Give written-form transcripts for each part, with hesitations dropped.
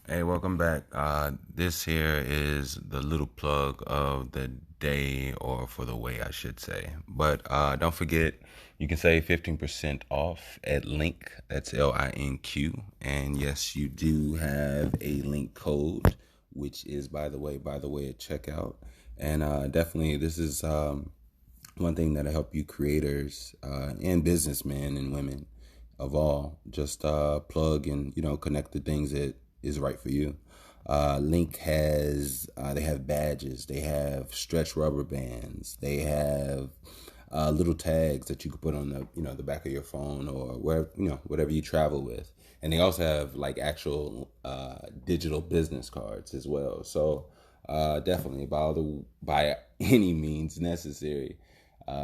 Hey, welcome back. This here is the little plug of the day, or for the way, I should say. But don't forget, you can save 15% off at Link. That's LINQ. And yes, you do have a link code, which is, by the way, at checkout. And definitely, this is one thing that'll help you creators and businessmen and women of all just plug and connect the things that is right for you. Link has they have badges, they have stretch rubber bands, they have little tags that you can put on the back of your phone or wherever whatever you travel with, and they also have like actual digital business cards as well. So definitely by any means necessary,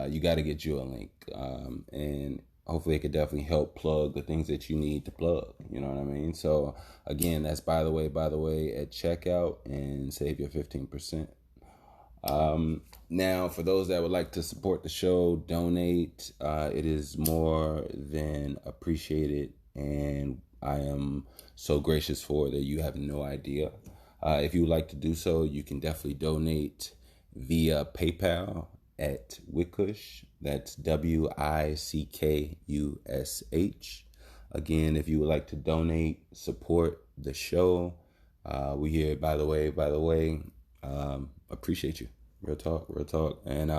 you got to get you a link, and hopefully it could definitely help plug the things that you need to plug. You know what I mean? So again, that's by the way at checkout, and save your 15%. Now, for those that would like to support the show, donate. It is more than appreciated, and I am so gracious for that you have no idea. If you would like to do so, you can definitely donate via PayPal at Wickush. That's WICKUSH. Again, if you would like to donate, support the show, we here, by the way, appreciate you. Real talk, real talk. And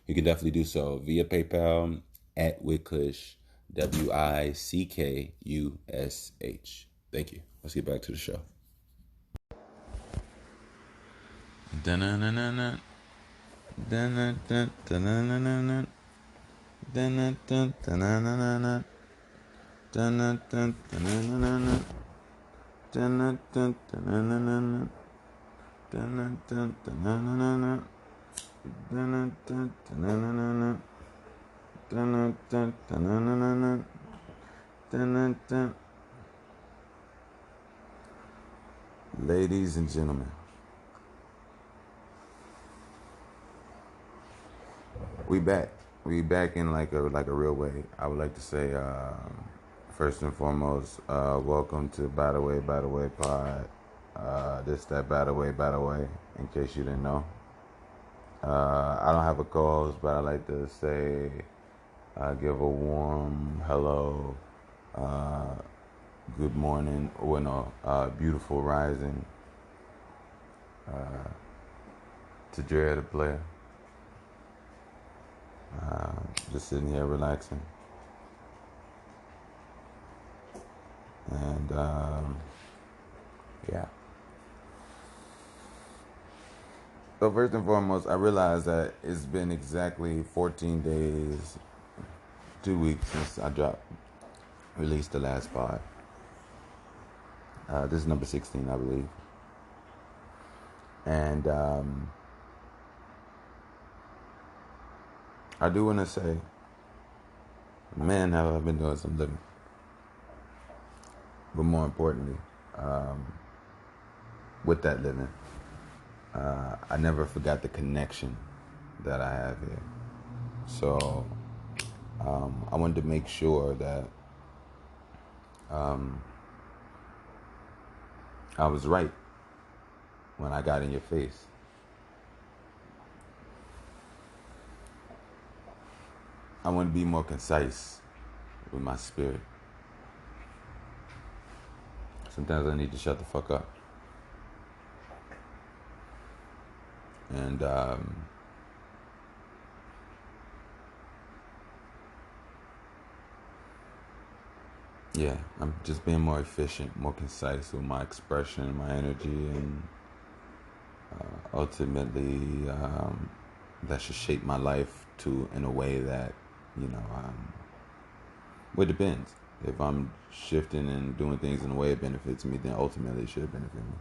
you can definitely do so via PayPal at Wickush, WICKUSH. Thank you. Let's get back to the show. Dun-dun-dun-dun-dun. Dun-dun-dun, dun-dun-dun-dun-dun. Dun-dun-dun, dun-dun-dun-dun-dun. Dun-dun-dun, dun-dun-dun-dun-dun. Dun-dun-dun, dun-dun-dun-dun-dun. Dun-dun-dun, dun-dun-dun-dun-dun. Dun-dun-dun, dun-dun-dun-dun-dun. Dun-dun-dun, dun-dun-dun-dun-dun. Dun-dun-dun. Ladies and gentlemen, we back. We back in like a real way. I would like to say, first and foremost, welcome to By the Way Pod. This that By the Way. In case you didn't know, I don't have a co-host, but I like to say, give a warm hello, uh, good morning, or no, beautiful rising to Jared the player. Just sitting here relaxing. And yeah. So first and foremost, I realized that it's been exactly 14 days, 2 weeks since I released the last pod. This is number 16, I believe. And I do want to say, man, have I been doing some living. But more importantly, with that living, I never forgot the connection that I have here. So I wanted to make sure that I was right when I got in your face. I want to be more concise with my spirit. Sometimes I need to shut the fuck up. And yeah, I'm just being more efficient, more concise with my expression, my energy, and ultimately that should shape my life to in a way that you know well, it depends. If I'm shifting and doing things in a way it benefits me, then ultimately it should benefit me.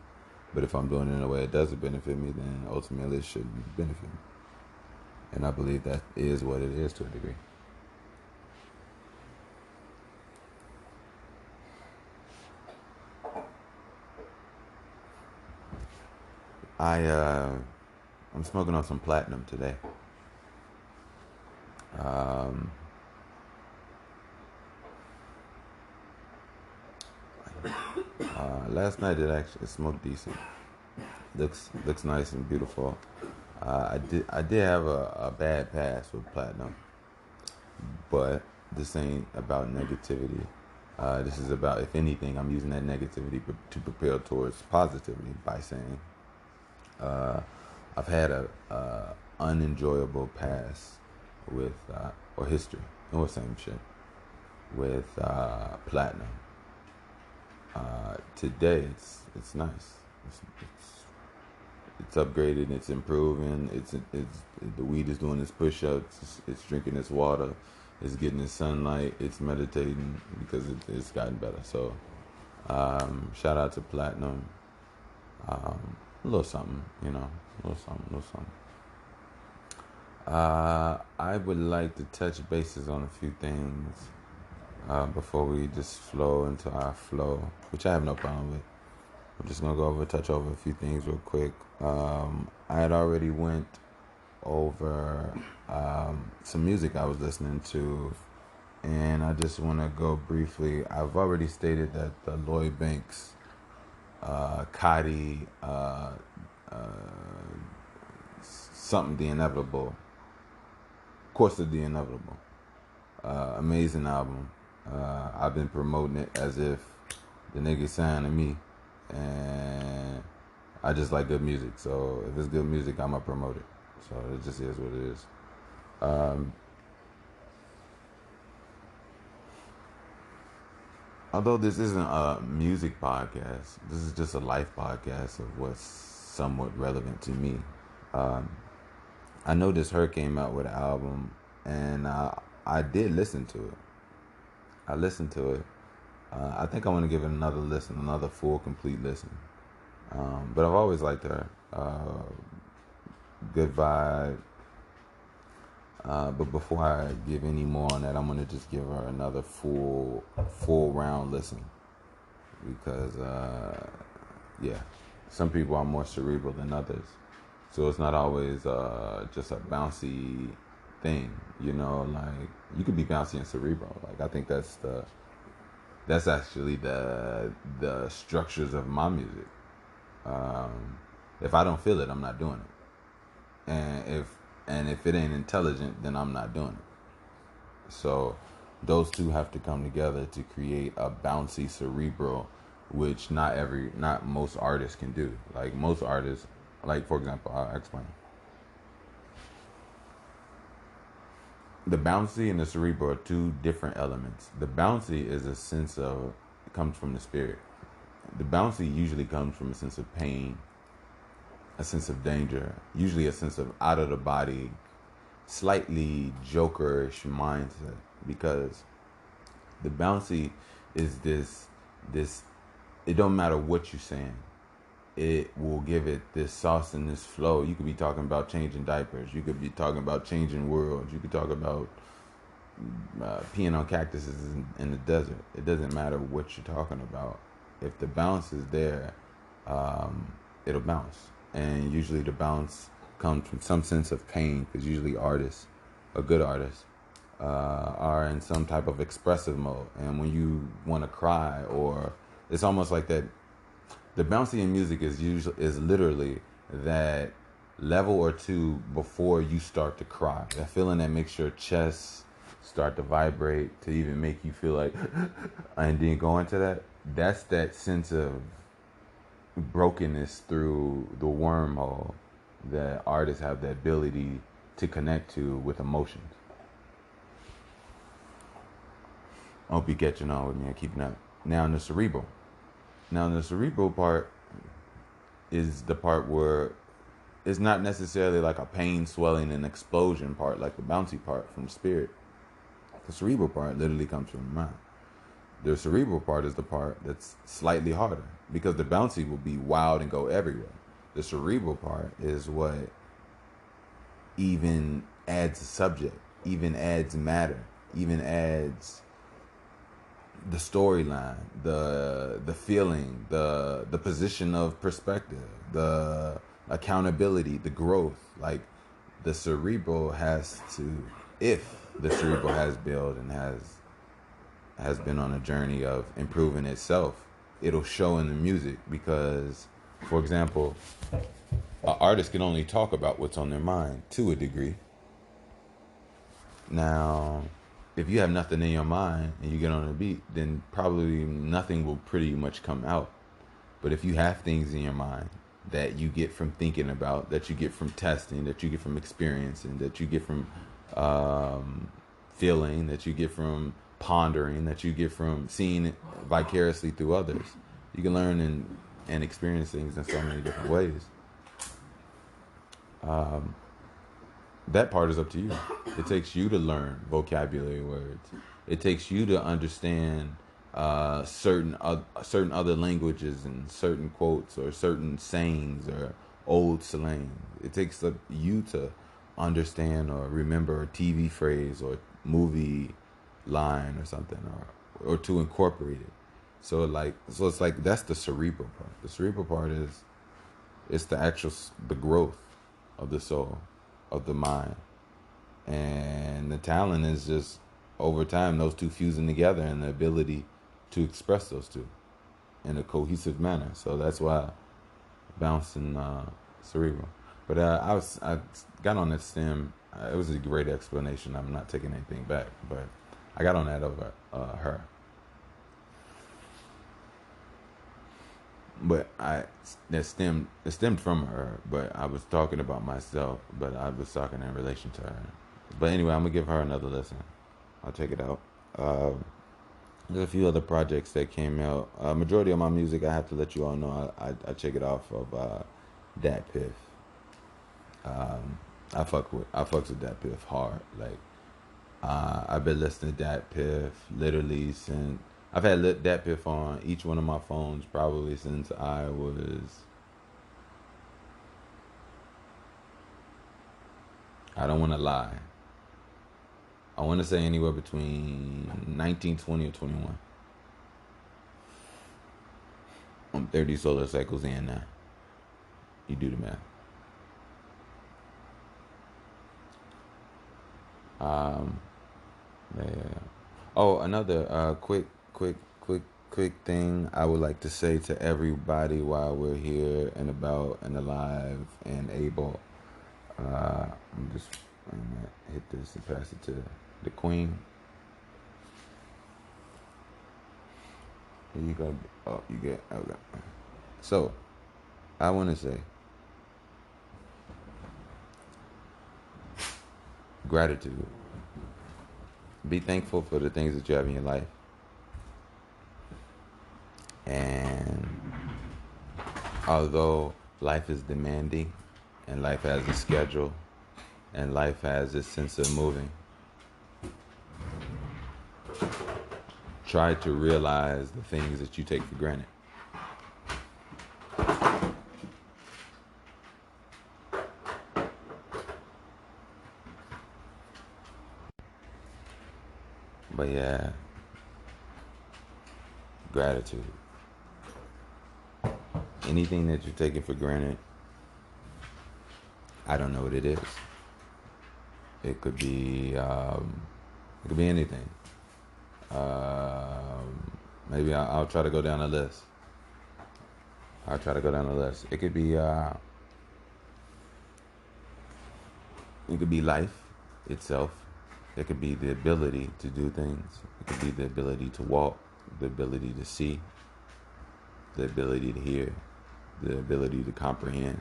But if I'm doing it in a way it doesn't benefit me, then ultimately it shouldn't benefit me. And I believe that is what it is to a degree. I I'm smoking on some platinum today. Um, Last night it smoked decent. Looks nice and beautiful. I did have a bad pass with platinum, but this ain't about negativity. This is about, if anything, I'm using that negativity to prepare towards positivity by saying I've had a unenjoyable past with or history or same shit with platinum. Today it's nice. It's upgraded. It's improving. It's the weed is doing its push-ups. It's drinking its water. It's getting its sunlight. It's meditating because it's gotten better. So shout out to platinum. A little something, a little something, a little something. I would like to touch bases on a few things before we just flow into our flow, which I have no problem with. I'm just gonna touch over a few things real quick. I had already went over some music I was listening to, and I just want to go briefly. I've already stated that the Lloyd Banks, Cudi, something the inevitable, course of the inevitable, amazing album. I've been promoting it as if the nigga signed to me, and I just like good music. So if it's good music, I'ma promote it. So it just is what it is. Although this isn't a music podcast, this is just a life podcast of what's somewhat relevant to me. Um, I noticed her came out with an album, and I did listen to it. I listened to it. I think I want to give it another listen, another full, complete listen. But I've always liked her. Good vibe. But before I give any more on that, I'm gonna just give her another full round listen because yeah, some people are more cerebral than others, so it's not always just a bouncy thing. Like you could be bouncy and cerebral. Like I think that's actually the structures of my music. If I don't feel it, I'm not doing it, and if it ain't intelligent, then I'm not doing it. So those two have to come together to create a bouncy cerebral, which not most artists can do. Like most artists, like for example, I'll explain. The bouncy and the cerebral are two different elements. The bouncy is a sense of, it comes from the spirit. The bouncy usually comes from a sense of pain, a sense of danger, usually a sense of out of the body, slightly jokerish mindset, because the bouncy is this it don't matter what you're saying, it will give it this sauce and this flow. You could be talking about changing diapers, you could be talking about changing worlds, you could talk about peeing on cactuses in the desert. It doesn't matter what you're talking about. If the bounce is there, it'll bounce. And usually the bounce comes from some sense of pain, because usually artists, a good artist, are in some type of expressive mode. And when you want to cry, or it's almost like that. The bouncy in music is literally that level or two before you start to cry. That feeling that makes your chest start to vibrate to even make you feel like, and then go into that. That's that sense of brokenness through the wormhole that artists have the ability to connect to with emotions. I hope you catching on with me and keeping up. Now in the cerebral. Now the cerebral part is the part where it's not necessarily like a pain, swelling, and explosion part like the bouncy part from the spirit. The cerebral part literally comes from the mind. The cerebral part is the part that's slightly harder, because the bouncy will be wild and go everywhere. The cerebral part is what even adds a subject, even adds matter, even adds the storyline, the feeling, the position of perspective, the accountability, the growth. Like the cerebral has to, if the cerebral has built and has been on a journey of improving itself, it'll show in the music because, for example, an artist can only talk about what's on their mind to a degree. Now, if you have nothing in your mind and you get on a beat, then probably nothing will pretty much come out. But if you have things in your mind that you get from thinking about, that you get from testing, that you get from experiencing, that you get from feeling, that you get from pondering, that you get from seeing it vicariously through others, you can learn and experience things in so many different ways. That part is up to you. It takes you to learn vocabulary words. It takes you to understand certain other languages and certain quotes or certain sayings or old slang. It takes you to understand or remember a TV phrase or movie line or something, or to incorporate it. So it's like that's the cerebral part. The cerebral part is it's the actual the growth of the soul, of the mind, and the talent is just over time those two fusing together and the ability to express those two in a cohesive manner. So that's why bouncing cerebral. But I got on that stem. It was a great explanation. I'm not taking anything back, but I got on that over her. But it stemmed from her. But I was talking about myself. But I was talking in relation to her. But anyway, I'm gonna give her another listen. I'll check it out. There's a few other projects that came out. Majority of my music, I have to let you all know, I check it off of Dat Piff. I fucks with Dat Piff hard. Like I've been listening to Dat Piff literally since I've had Dat Piff on each one of my phones probably since I was. I don't want to lie. I want to say anywhere between 19, 20, or 21. I'm 30 solar cycles in now. You do the math. Um, yeah. Oh, another quick thing I would like to say to everybody while we're here and about and alive and able. I'm gonna hit this and pass it to the queen. Here you go. Oh, you get okay. So, I want to say gratitude. Be thankful for the things that you have in your life. And although life is demanding and life has a schedule and life has this sense of moving, try to realize the things that you take for granted. But yeah, gratitude. Anything that you're taking for granted, I don't know what it is. It could be anything. Maybe I'll try to go down a list. It could be life itself. It could be the ability to do things. It could be the ability to walk, the ability to see, the ability to hear, the ability to comprehend.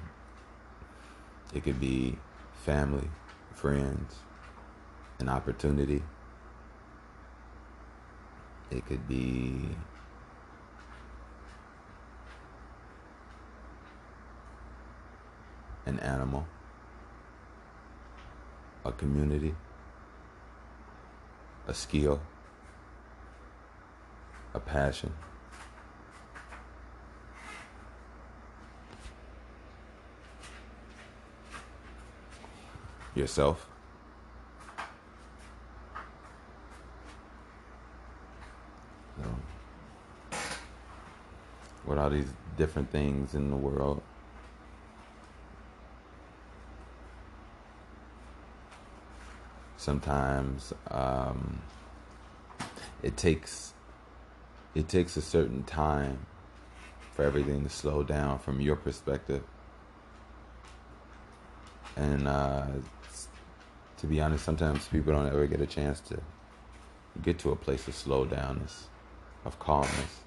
It could be family, friends, an opportunity. It could be an animal, a community, a skill, a passion. Yourself. So, with all these different things in the world, sometimes it takes a certain time for everything to slow down from your perspective. And to be honest, sometimes people don't ever get a chance to get to a place of slow downness, of calmness,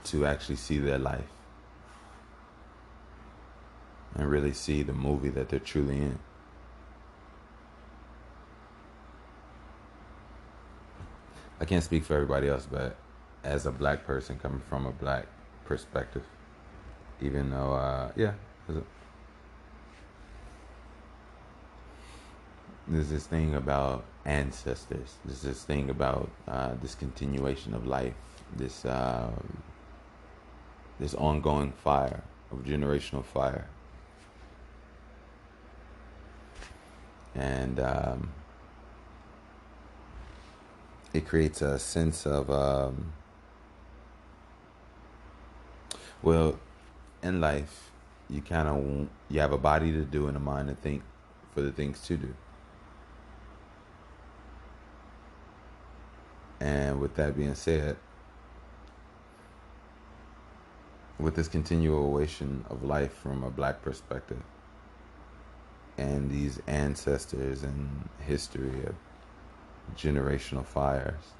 to actually see their life and really see the movie that they're truly in. I can't speak for everybody else, but as a black person coming from a black perspective, even though, there's this thing about ancestors. There's this thing about this continuation of life, this this ongoing fire of generational fire, and it creates a sense of well, in life, you have a body to do and a mind to think for the things to do. And with that being said, with this continuation of life from a black perspective and these ancestors and history of generational fires,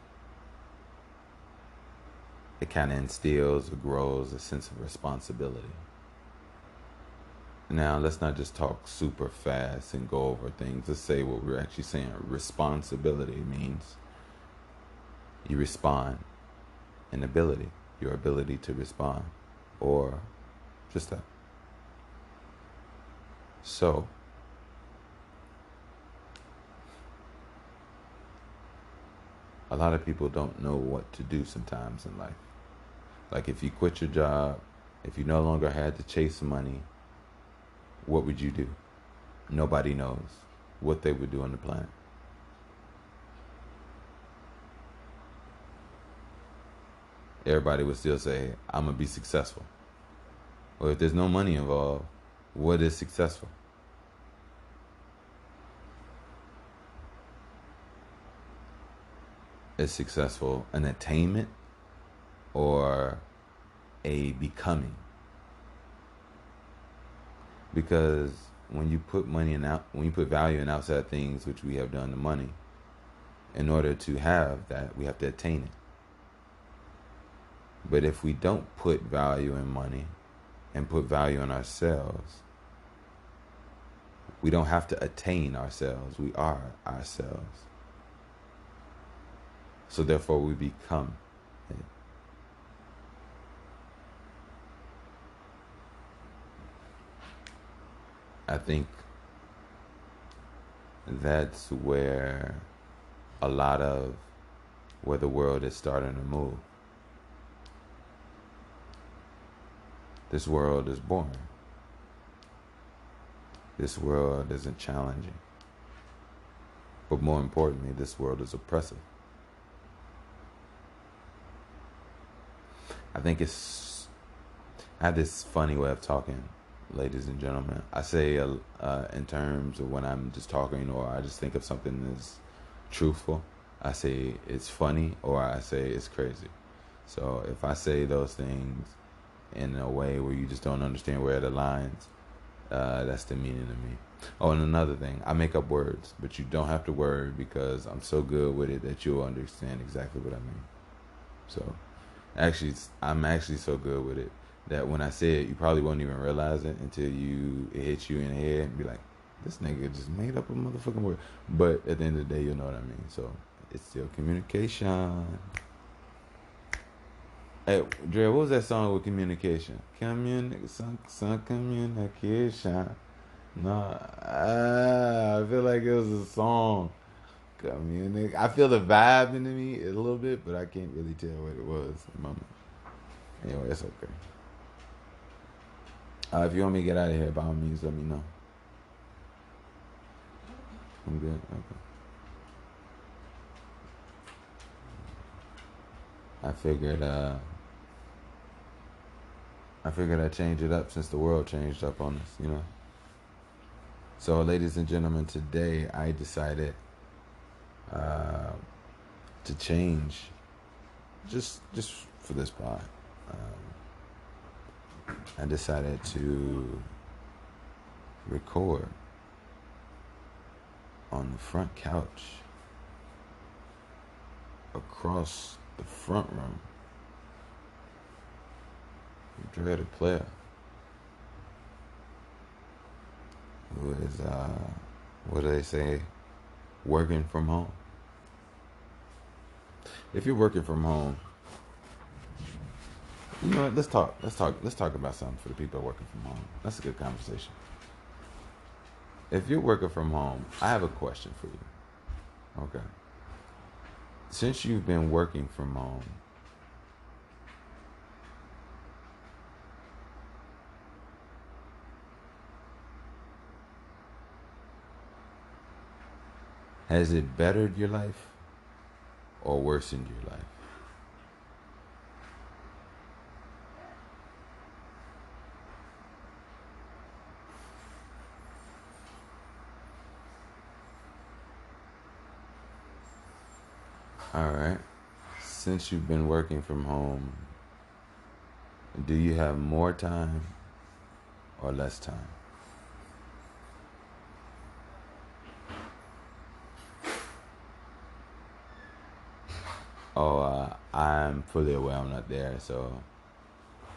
it kind of instills or grows a sense of responsibility. Now, let's not just talk super fast and go over things. Let's say what we're actually saying. Responsibility means you respond, an ability, your ability to respond, or just that. So, a lot of people don't know what to do sometimes in life. Like if you quit your job, if you no longer had to chase money, what would you do? Nobody knows what they would do on the planet. Everybody would still say, I'm going to be successful. Or if there's no money involved, what is successful? Is successful an attainment or a becoming? Because when you put when you put value in outside things, which we have done to money, in order to have that, we have to attain it. But if we don't put value in money and put value in ourselves, we don't have to attain ourselves. We are ourselves. So therefore we become it. I think that's where where the world is starting to move. This world is boring. This world isn't challenging. But more importantly, this world is oppressive. I have this funny way of talking, ladies and gentlemen. I say in terms of when I'm just talking or I just think of something that's truthful, I say it's funny or I say it's crazy. So if I say those things in a way where you just don't understand where the lines, that's the meaning to me. Oh, and another thing, I make up words, but you don't have to worry because I'm so good with it that you'll understand exactly what I mean. So I'm actually so good with it that when I say it, you probably won't even realize it until it hits you in the head and be like, this nigga just made up a motherfucking word. But at the end of the day, you'll know what I mean. So it's still communication. Hey, Dre, what was that song with communication? Communication. No, I feel like it was a song. I feel the vibe into me a little bit, but I can't really tell what it was. Anyway, it's okay. If you want me to get out of here, by all means, let me know. I'm good. Okay. I figured I'd change it up since the world changed up on us, So, ladies and gentlemen, today I decided to change just for this pod. I decided to record on the front couch across the front room. Dre the player, who is, what do they say, working from home. If you're working from home, you know what? Let's talk about something for the people working from home. That's a good conversation. If you're working from home, I have a question for you. Okay. Since you've been working from home, has it bettered your life or worsened your life? All right. Since you've been working from home, do you have more time or less time? Oh, I'm fully aware I'm not there. So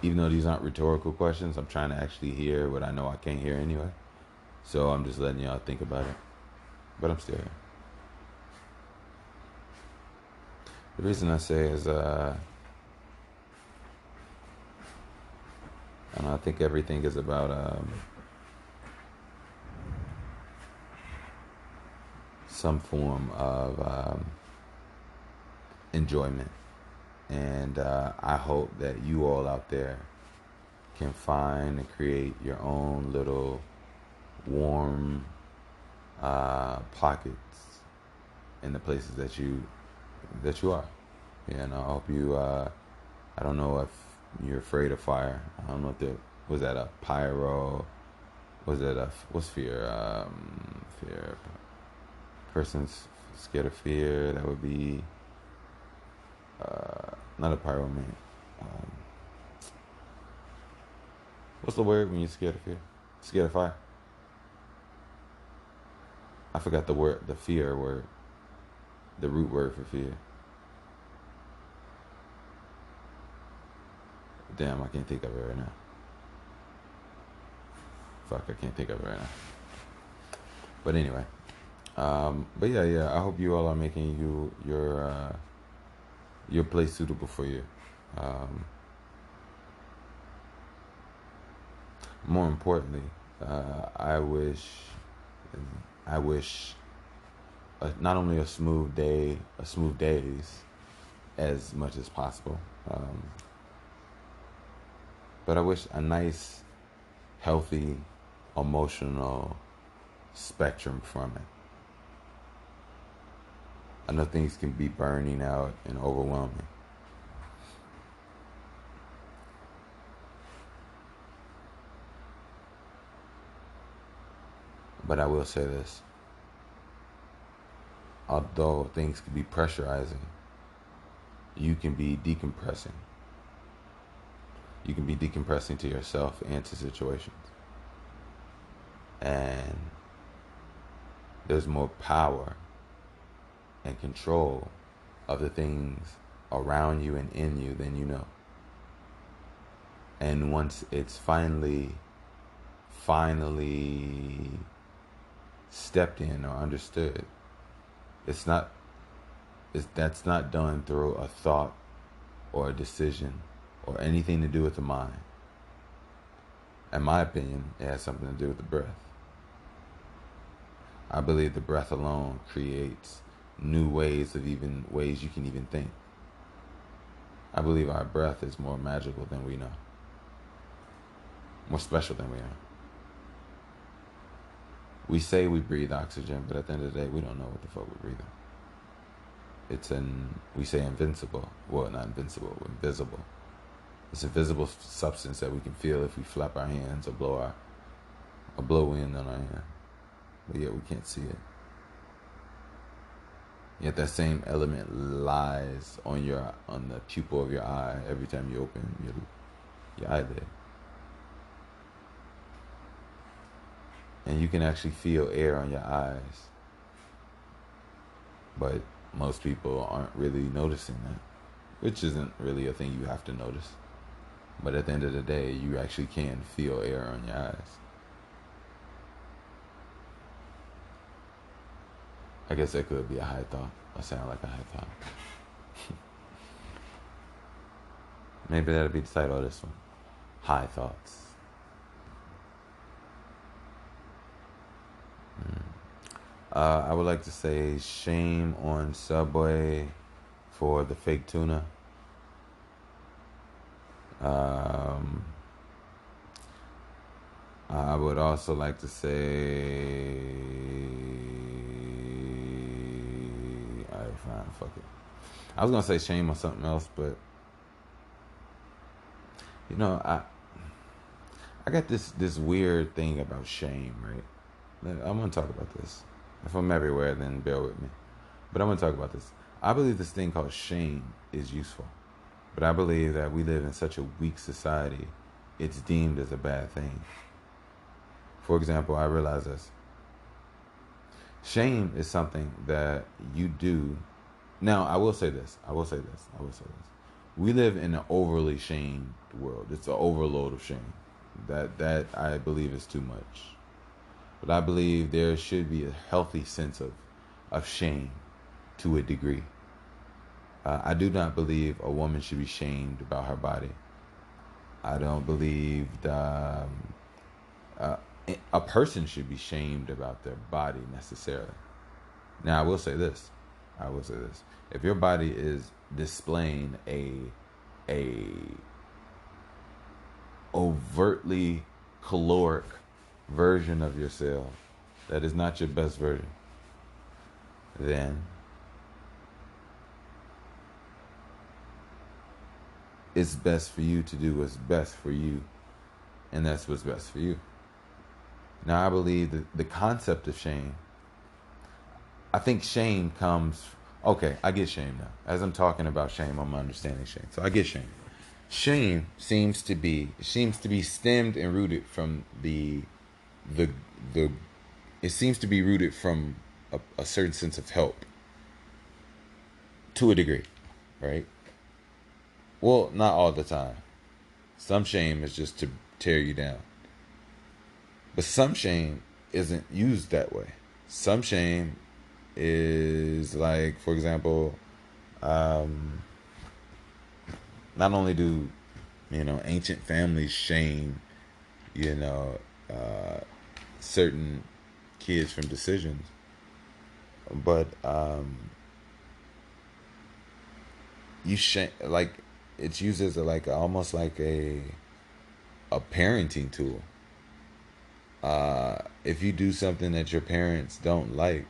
even though these aren't rhetorical questions, I'm trying to actually hear what I know I can't hear anyway. So I'm just letting y'all think about it. But I'm still here. The reason I say is, I think everything is about some form of enjoyment. And I hope that you all out there can find and create your own little warm pockets in the places that you are. And I hope you. I don't know if you're afraid of fire. I don't know if there was that a pyro. Was that a what's fear? Fear. Person's scared of fear. That would be not a pyro man. What's the word when you're scared of fear? Scared of fire. I forgot the word, the fear word, the root word for fear. Damn, I can't think of it right now. Fuck, I can't think of it right now. But anyway, but yeah. I hope you all are making your place suitable for you. More importantly, I wish not only a smooth days, as much as possible, but I wish a nice, healthy, emotional spectrum from it. I know things can be burning out and overwhelming. But I will say this. Although things can be pressurizing, you can be decompressing. You can be decompressing to yourself and to situations. And there's more power and control of the things around you and in you than you know. And once it's finally stepped in or understood, that's not done through a thought or a decision or anything to do with the mind. In my opinion, it has something to do with the breath. I believe the breath alone creates new ways you can even think. I believe our breath is more magical than we know. More special than we know. We say we breathe oxygen, but at the end of the day, we don't know what the fuck we're breathing. We say invincible. Well, not invincible, invisible. It's a visible substance that we can feel if we flap our hands or blow wind on our hand. But yet we can't see it. Yet that same element lies on the pupil of your eye every time you open your eyelid, and you can actually feel air on your eyes. But most people aren't really noticing that, which isn't really a thing you have to notice. But at the end of the day, you actually can feel air on your eyes. I guess that could be a high thought. Or sound like a high thought. Maybe that'll be the title of this one. High thoughts. I would like to say shame on Subway for the fake tuna. I would also like to say, alright, fine, fuck it. I was gonna say shame on something else, but you know, I got this weird thing about shame, right? I'm gonna talk about this. If I'm everywhere, then bear with me. But I'm gonna talk about this. I believe this thing called shame is useful, but I believe that we live in such a weak society, it's deemed as a bad thing. For example, I realize this. Shame is something that you do. Now, I will say this. We live in an overly shamed world. It's an overload of shame. That I believe is too much. But I believe there should be a healthy sense of shame to a degree. I do not believe a woman should be shamed about her body. I don't believe a person should be shamed about their body necessarily. Now, I will say this. If your body is displaying a overtly caloric version of yourself that is not your best version, then it's best for you to do what's best for you, and that's what's best for you. Now, I believe that the concept of shame, I think shame comes. Okay, I get shame now. As I'm talking about shame, I'm understanding shame. So I get shame. Shame seems to be stemmed and rooted from the it seems to be rooted from a certain sense of help to a degree, right? Well, not all the time. Some shame is just to tear you down. But some shame isn't used that way. Some shame is like, for example, not only do ancient families shame you know certain kids from decisions, but you shame, like, it's used as almost like a parenting tool. If you do something that your parents don't like,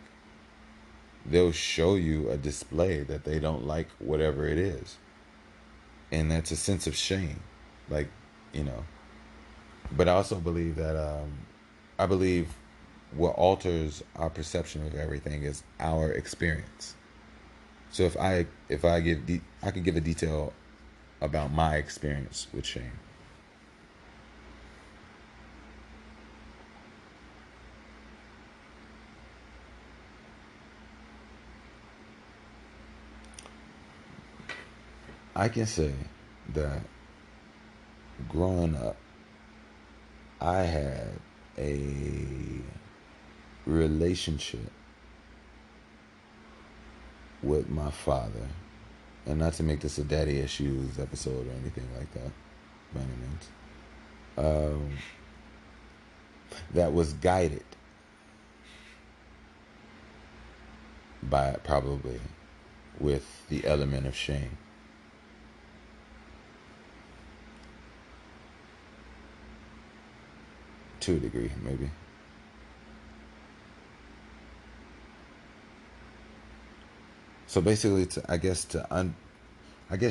they'll show you a display that they don't like whatever it is, and that's a sense of shame, like, you know. But I also believe that I believe what alters our perception of everything is our experience. So I could give a detail about my experience with shame. I can say that growing up, I had a relationship with my father, and not to make this a daddy issues episode or anything like that, by any means, that was guided by probably with the element of shame. To a degree, maybe. So basically, I guess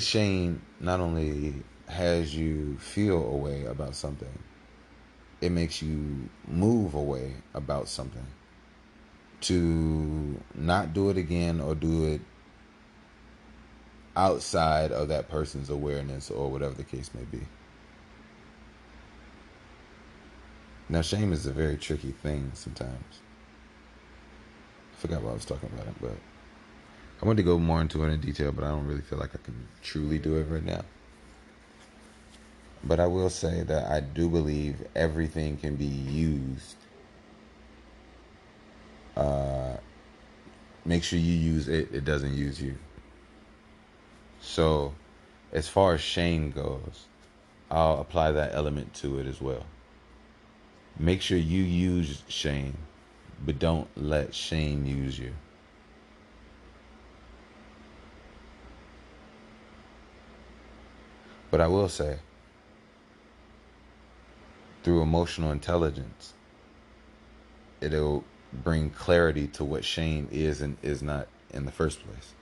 shame not only has you feel a way about something, it makes you move away about something. to not do it again or do it outside of that person's awareness or whatever the case may be. Now, shame is a very tricky thing sometimes. I forgot what I was talking about it, but I wanted to go more into it in detail, but I don't really feel like I can truly do it right now. But I will say that I do believe everything can be used. Make sure you use it, it doesn't use you. So, as far as shame goes, I'll apply that element to it as well. Make sure you use shame, but don't let shame use you. But I will say, through emotional intelligence, it'll bring clarity to what shame is and is not in the first place.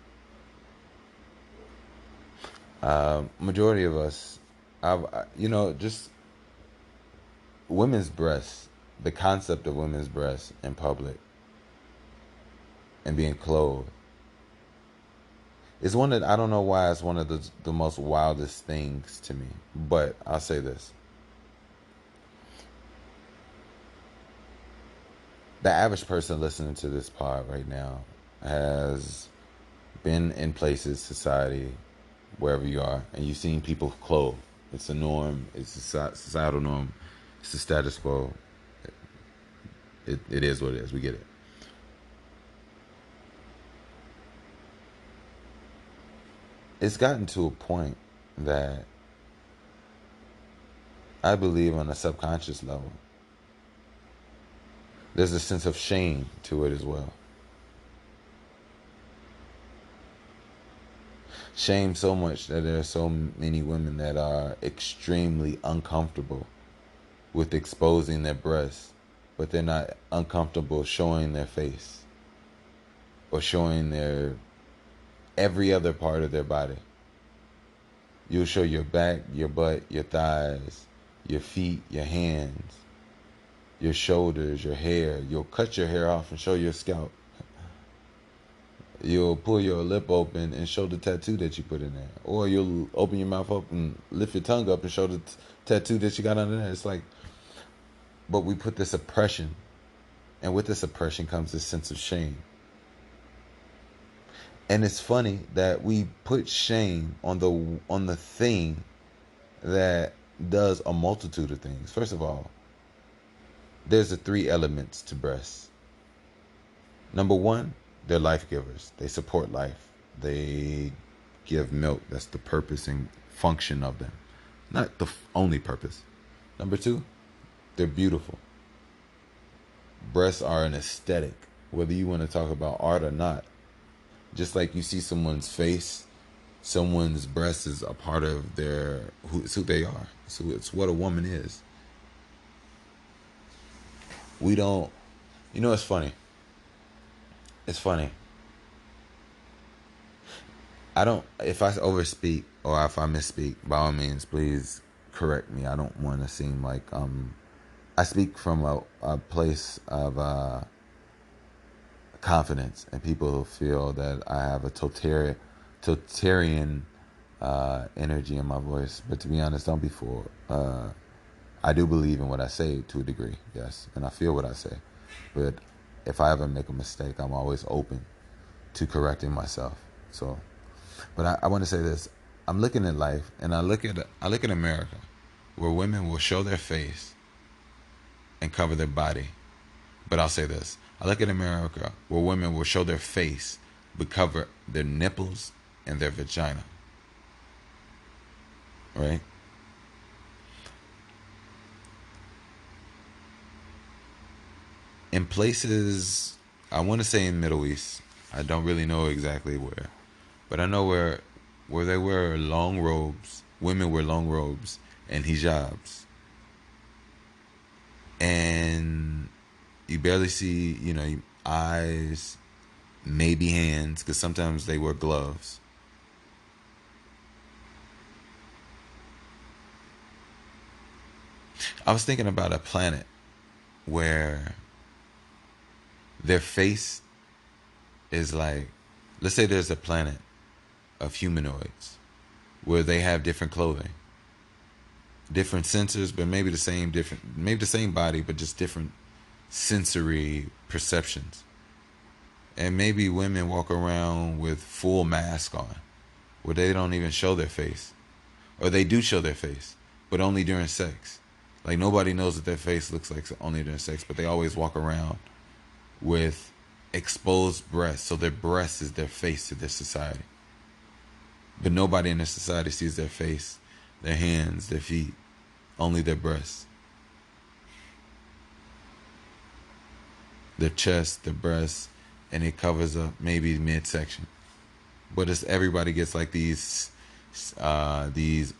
Majority of us, just women's breasts, the concept of women's breasts in public and being clothed is one that I don't know why it's one of the most wildest things to me. But I'll say this. The average person listening to this pod right now has been in places, society, wherever you are, and you've seen people clothed. It's a norm. It's a societal norm. It's the status quo. It is what it is. We get it. It's gotten to a point that I believe on a subconscious level, there's a sense of shame to it as well. Shame so much that there are so many women that are extremely uncomfortable with exposing their breasts, but they're not uncomfortable showing their face or showing their every other part of their body. You'll show your back, your butt, your thighs, your feet, your hands, your shoulders, your hair. You'll cut your hair off and show your scalp. You'll pull your lip open and show the tattoo that you put in there. Or you'll open your mouth up and lift your tongue up and show the tattoo that you got under there. It's like, but we put this oppression, and with this oppression comes this sense of shame. And it's funny that we put shame on the thing that does a multitude of things. First of all, there's the three elements to breasts. Number one, they're life givers. They support life. They give milk. That's the purpose and function of them. Not the only purpose. Number two, they're beautiful. Breasts are an aesthetic, whether you want to talk about art or not. Just like you see someone's face, someone's breast is a part of it's who they are. So it's what a woman is. We don't, it's funny. It's funny. I don't, if I overspeak or if I misspeak, by all means, please correct me. I don't want to seem like I speak from a place of confidence, and people feel that I have a totalitarian energy in my voice. But to be honest, don't be fooled. I do believe in what I say to a degree, yes, and I feel what I say. But if I ever make a mistake, I'm always open to correcting myself. So, but I want to say this: I'm looking at life, and I look at America, where women will show their face and cover their body. But I'll say this: I look at America, where women will show their face but cover their nipples and their vagina. Right? In places, I want to say in Middle East, I don't really know exactly where, but I know where they wear long robes, women wear long robes and hijabs, and you barely see, eyes, maybe hands, because sometimes they wear gloves. I was thinking about a planet where Their face is like, let's say there's a planet of humanoids where they have different clothing, different sensors, but maybe the same body, but just different sensory perceptions. And maybe women walk around with full mask on, where they don't even show their face, or they do show their face, but only during sex. Like nobody knows what their face looks like only during sex, but they always walk around with exposed breasts, so their breast is their face to their society. But nobody in their society sees their face, their hands, their feet, only their breasts, their chest, their breasts, and it covers up maybe midsection. But it's everybody gets like these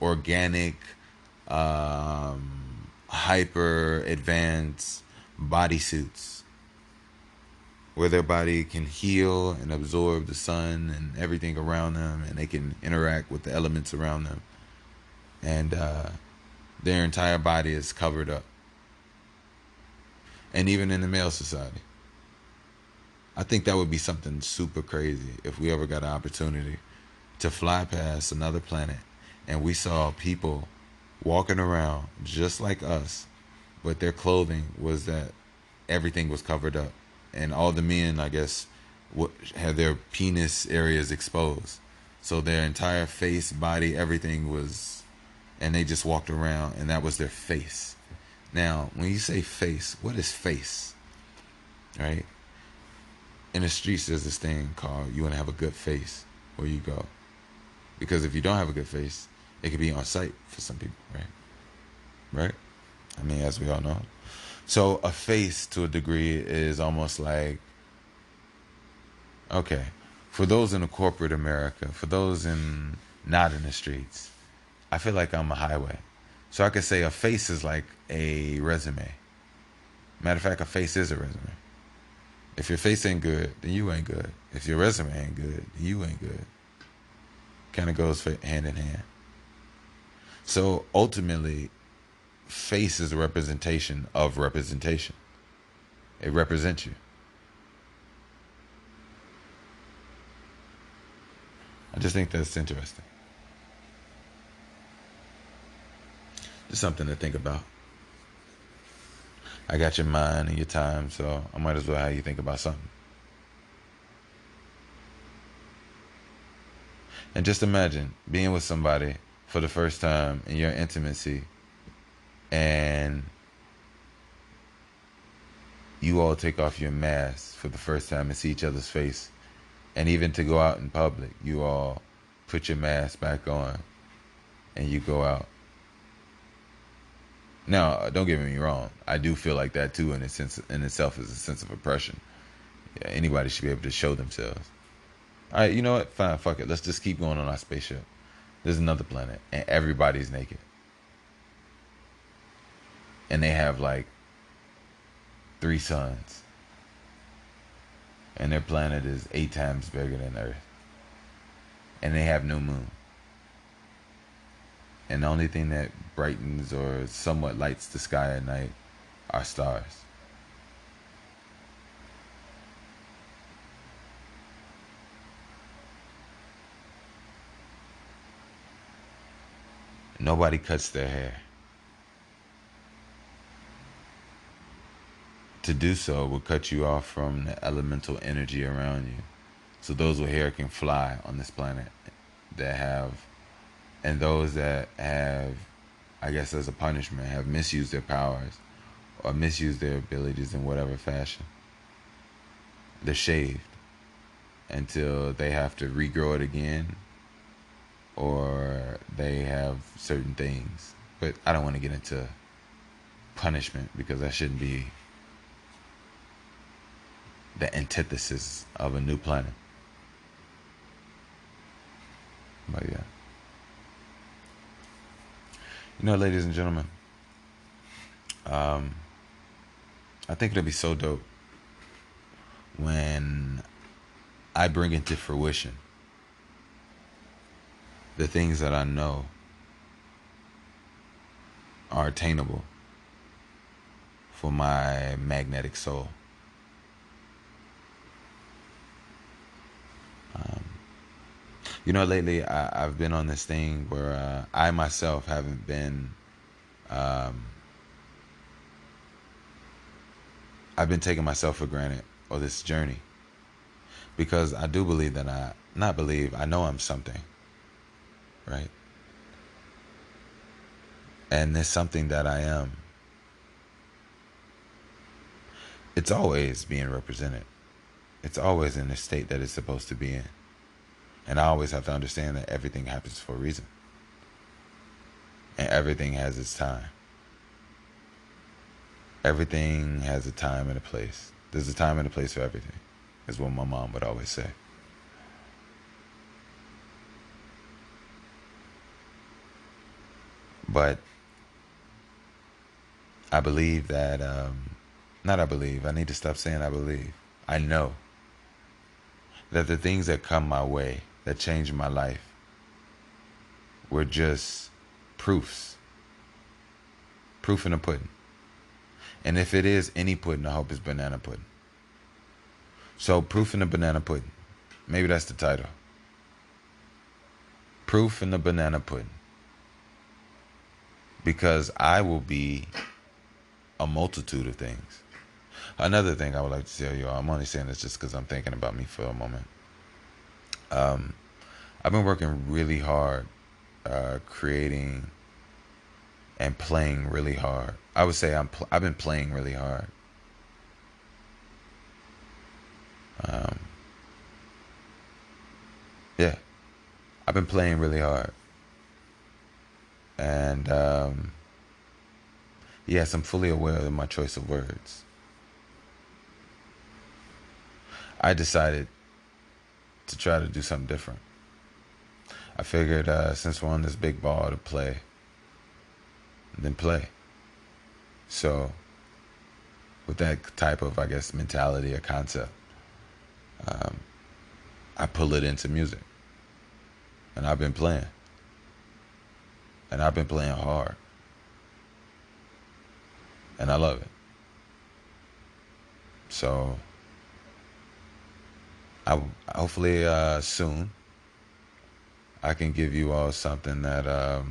organic, hyper advanced bodysuits where their body can heal and absorb the sun and everything around them, and they can interact with the elements around them, and their entire body is covered up. And even in the male society, I think that would be something super crazy if we ever got an opportunity to fly past another planet and we saw people walking around just like us, but their clothing was that everything was covered up, and all the men, I guess, had their penis areas exposed, so their entire face, body, everything was, and they just walked around, and that was their face. Now, when you say face, what is face? Right? In the streets, there's this thing called you want to have a good face where you go, because if you don't have a good face, it could be on sight for some people, right? Right? I mean, as we all know. So a face, to a degree, is almost like, okay, for those in the corporate America, for those in not in the streets, I feel like I'm a highway. So I could say a face is like a resume. Matter of fact, a face is a resume. If your face ain't good, then you ain't good. If your resume ain't good, then you ain't good. Kind of goes hand in hand. So ultimately, face is a representation of representation. It represents you. I just think that's interesting. Just something to think about. I got your mind and your time, so I might as well have you think about something. And just imagine being with somebody for the first time in your intimacy, and you all take off your masks for the first time and see each other's face. And even to go out in public, you all put your mask back on and you go out. Now, don't get me wrong. I do feel like that too, in a sense, in itself, is a sense of oppression. Yeah, anybody should be able to show themselves. All right, you know what? Fine, fuck it. Let's just keep going on our spaceship. There's another planet, and everybody's naked, and they have like 3 suns, and their planet is 8 times bigger than Earth, and they have no moon. And the only thing that brightens or somewhat lights the sky at night are stars. Nobody cuts their hair. To do so will cut you off from the elemental energy around you. So those with hair can fly on this planet that have, and those that have, I guess as a punishment, have misused their powers or misused their abilities in whatever fashion, they're shaved until they have to regrow it again, or they have certain things. But I don't want to get into punishment because that shouldn't be the antithesis of a new planet. But yeah. You know, ladies and gentlemen, I think it'll be so dope when I bring into fruition the things that I know are attainable for my magnetic soul. You know, lately I've been on this thing where I myself haven't been. Um, I've been taking myself for granted or this journey because I do believe that not believe, I know I'm something, right? And there's something that I am. It's always being represented. It's always in the state that it's supposed to be in. And I always have to understand that everything happens for a reason. And everything has its time. Everything has a time and a place. There's a time and a place for everything, is what my mom would always say. But I believe that, not I believe, I need to stop saying I believe. I know that the things that come my way that change my life were just proofs. Proof in the pudding. And if it is any pudding, I hope it's banana pudding. So, proof in the banana pudding. Maybe that's the title. Proof in the banana pudding. Because I will be a multitude of things. Another thing I would like to tell you all, I'm only saying this just because I'm thinking about me for a moment. I've been working really hard, creating and playing really hard. I would say I've been playing really hard. Um, yeah, I've been playing really hard, and yes, I'm fully aware of my choice of words. I decided to try to do something different. I figured since we're on this big ball to play, then play. So, with that type of, I guess, mentality or concept, um, I pull it into music. And I've been playing. And I've been playing hard. And I love it. So, I hopefully soon I can give you all something that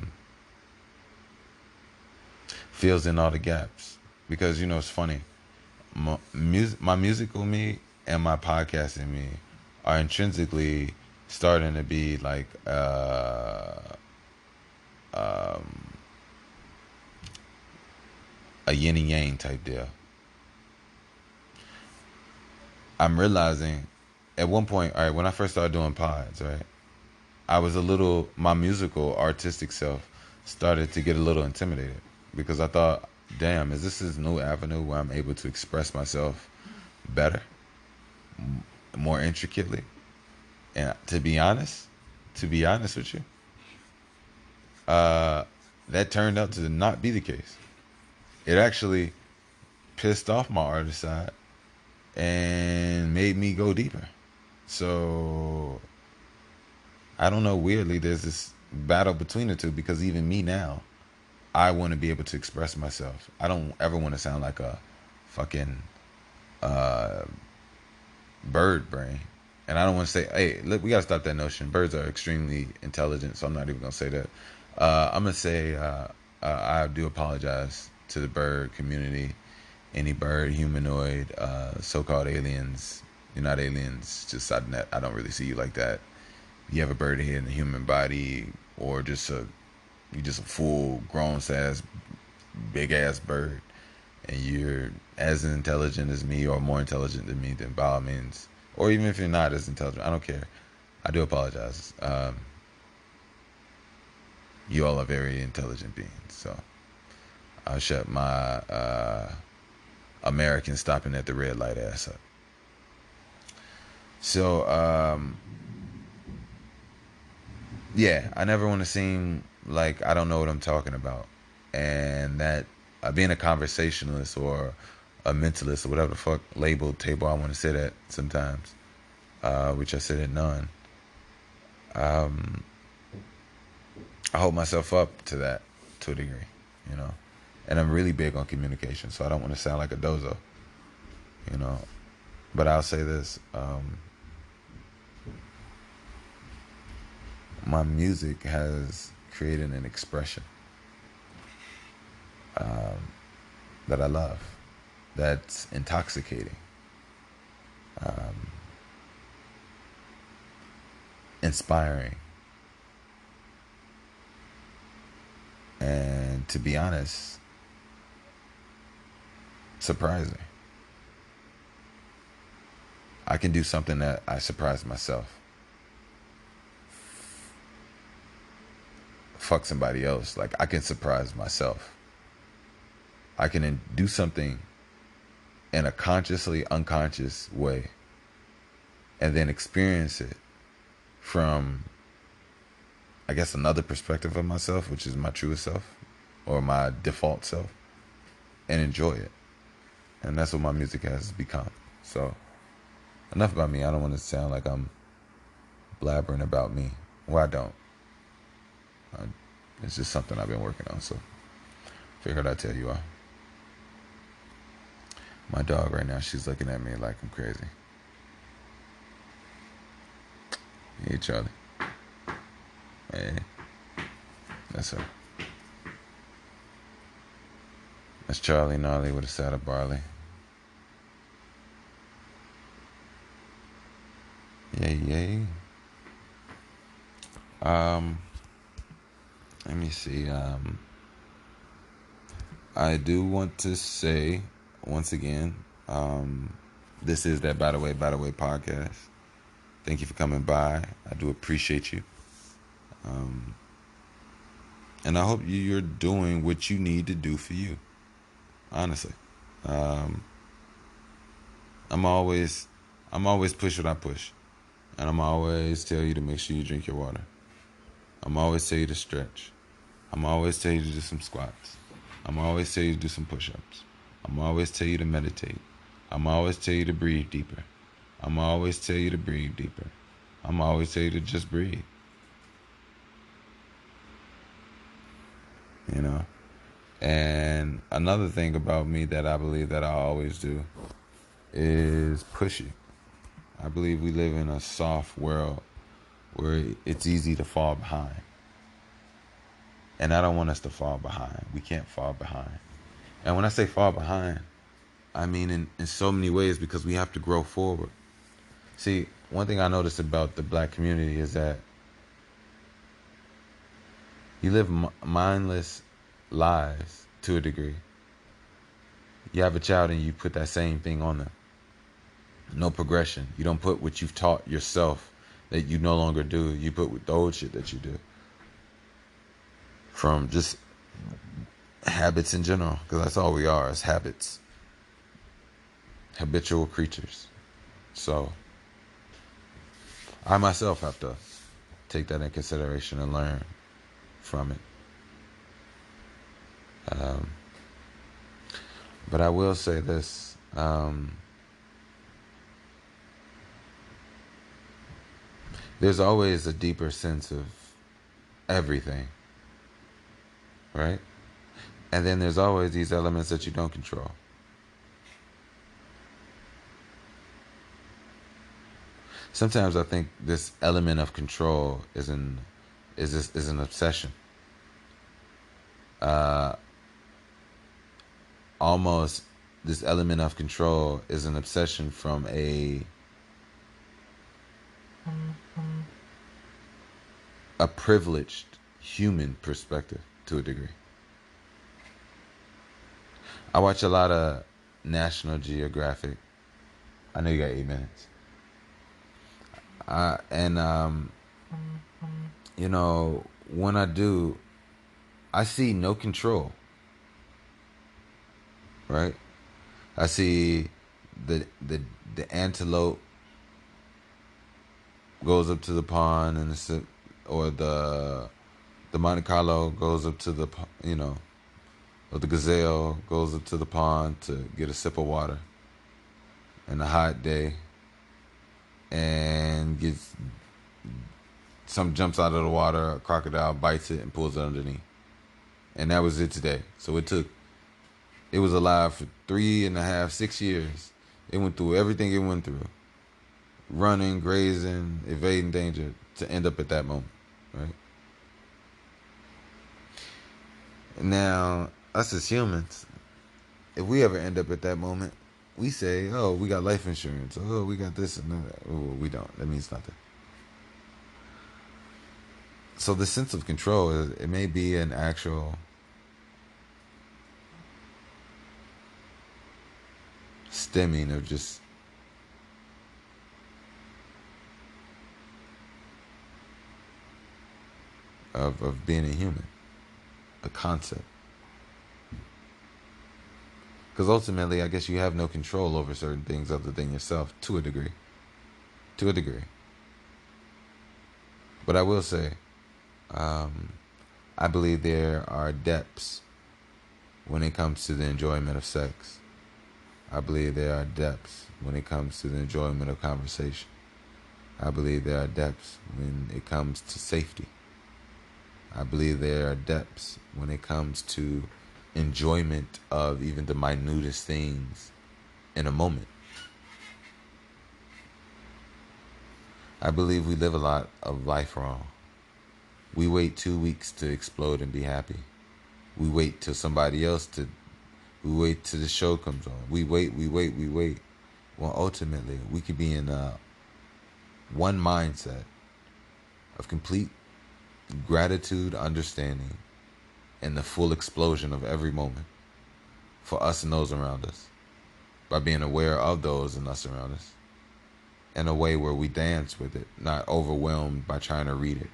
fills in all the gaps. Because, you know, it's funny. My musical me and my podcasting me are intrinsically starting to be like um, a yin and yang type deal. I'm realizing at one point, all right, when I first started doing pods, right, I was my musical artistic self started to get a little intimidated because I thought, damn, is this new avenue where I'm able to express myself better, more intricately? And to be honest with you, uh, that turned out to not be the case. It actually pissed off my artist side and made me go deeper. So I don't know. Weirdly, there's this battle between the two because even me now, I want to be able to express myself. I don't ever want to sound like a fucking uh, bird brain. And I don't want to say, hey, look, we got to stop that notion. Birds are extremely intelligent, so I'm not even going to say that. I'm going to say I do apologize to the bird community, any bird, humanoid, so-called aliens. You're not aliens, just I don't really see you like that. You have a bird head in a human body, or you just a full grown ass big ass bird, and you're as intelligent as me or more intelligent than me, then by all means, or even if you're not as intelligent, I don't care. I do apologize. You all are very intelligent beings, so I'll shut my American stopping at the red light ass up. So yeah, I never want to seem like I don't know what I'm talking about, and that being a conversationalist or a mentalist or whatever the fuck label table I want to sit at sometimes, which I sit at none. I hold myself up to that to a degree, you know, and I'm really big on communication, so I don't want to sound like a dozo, you know. But I'll say this: my music has created an expression that I love, that's intoxicating, inspiring, and to be honest, surprising. I can do something that I surprise myself. Fuck somebody else. Like, I can surprise myself. I can do something in a consciously unconscious way and then experience it from, I guess, another perspective of myself, which is my truest self or my default self, and enjoy it. And that's what my music has become. So, enough about me. I don't want to sound like I'm blabbering about me. Well, I don't. It's just something I've been working on. So, figured I'd tell you all. My dog right now, she's looking at me like I'm crazy. Hey, Charlie. Hey. That's her. That's Charlie Gnarly with a side of barley. Yay, yay. Let me see. I do want to say once again, this is that By the Way podcast. Thank you for coming by. I do appreciate you. And I hope you're doing what you need to do for you. Honestly. I'm always push what I push. And I'm always tell you to make sure you drink your water. I'm always tell you to stretch. I'm always tell you to do some squats. I'm always tell you to do some push-ups. I'm always tell you to meditate. I'm always tell you to breathe deeper. I'm always tell you to breathe deeper. I'm always tell you to just breathe. You know? And another thing about me that I believe that I always do is push it. I believe we live in a soft world where it's easy to fall behind. And I don't want us to fall behind. We can't fall behind. And when I say fall behind, I mean in so many ways, because we have to grow forward. See, one thing I noticed about the black community is that you live mindless lives to a degree. You have a child and you put that same thing on them. No progression. You don't put what you've taught yourself that you no longer do. You put with the old shit that you do. From just habits in general, because that's all we are, is habits. Habitual creatures. So I myself have to take that in consideration and learn from it. But I will say this. There's always a deeper sense of everything, right? And then there's always these elements that you don't control. Sometimes I think this element of control is an obsession. Almost this element of control is an obsession from a privileged human perspective to a degree. I watch a lot of National Geographic. I know you got 8 minutes. You know, when I do, I see no control. Right? I see the antelope goes up to the pond, and the Monte Carlo goes up to the, or the gazelle goes up to the pond to get a sip of water in a hot day, and jumps out of the water, a crocodile bites it and pulls it underneath. And that was it today. So it was alive for 3.5, 6 years. It went through everything it went through. Running, grazing, evading danger to end up at that moment, right? Now, us as humans, if we ever end up at that moment, we say, "Oh, we got life insurance. Oh, we got this and that." Oh, we don't. That means nothing. So the sense of control, it may be an actual stemming of just of being a human, a concept. Because ultimately, I guess you have no control over certain things other than yourself to a degree. To a degree. But I will say, um, I believe there are depths when it comes to the enjoyment of sex. I believe there are depths when it comes to the enjoyment of conversation. I believe there are depths when it comes to safety. I believe there are depths when it comes to enjoyment of even the minutest things in a moment. I believe we live a lot of life wrong. We wait 2 weeks to explode and be happy. We wait till somebody else to. We wait till the show comes on. We wait, we wait, we wait. Well, ultimately, we could be in one mindset of complete gratitude, understanding, and the full explosion of every moment for us and those around us by being aware of those and us around us in a way where we dance with it, not overwhelmed by trying to read it.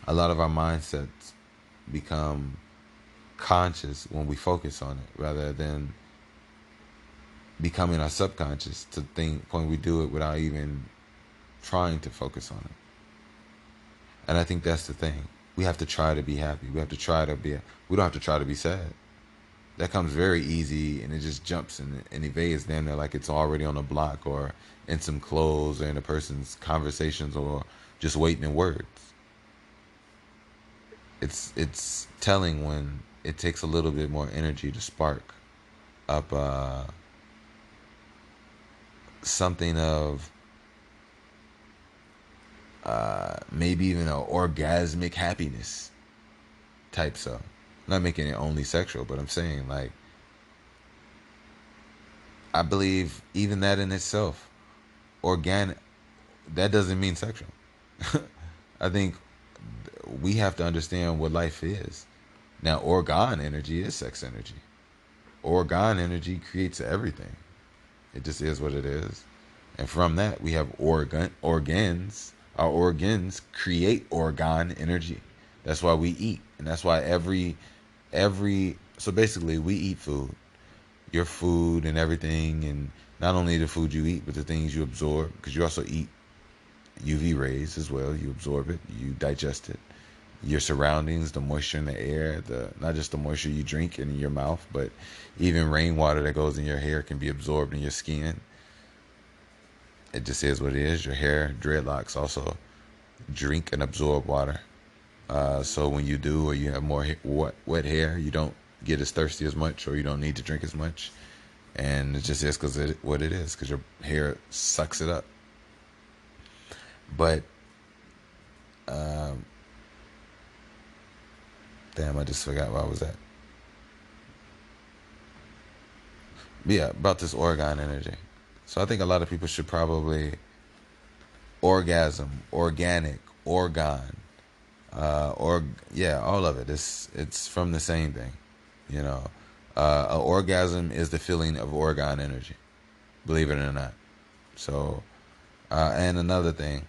A lot of our mindsets become conscious when we focus on it rather than becoming our subconscious to think when we do it without even trying to focus on it. And I think that's the thing. We have to try to be happy. We have to try to be. We don't have to try to be sad. That comes very easy, and it just jumps and evades damn near like it's already on a block or in some clothes or in a person's conversations or just waiting in words. It's telling when it takes a little bit more energy to spark up something of maybe even an orgasmic happiness type stuff. I'm not making it only sexual, but I'm saying like I believe even that in itself, organic, that doesn't mean sexual. I think we have to understand what life is. Now, organ energy is sex energy. Organ energy creates everything. It just is what it is. And from that, we have organs. Our organs create organ energy. That's why we eat, and that's why every so basically we eat food, your food and everything, and not only the food you eat, but the things you absorb, because you also eat UV rays as well. You absorb it, you digest it. Your surroundings, the moisture in the air, the not just the moisture you drink in your mouth, but even rainwater that goes in your hair can be absorbed in your skin. It just is what it is. Your hair, dreadlocks also drink and absorb water. So when you do, or you have more wet hair, you don't get as thirsty as much, or you don't need to drink as much. And it just is because what it is, because your hair sucks it up. But damn, I just forgot where I was at. But yeah, about this organ energy. So I think a lot of people should probably orgasm, organic, organ, or yeah, all of it. It's from the same thing, you know. An orgasm is the feeling of organ energy, believe it or not. So, and another thing,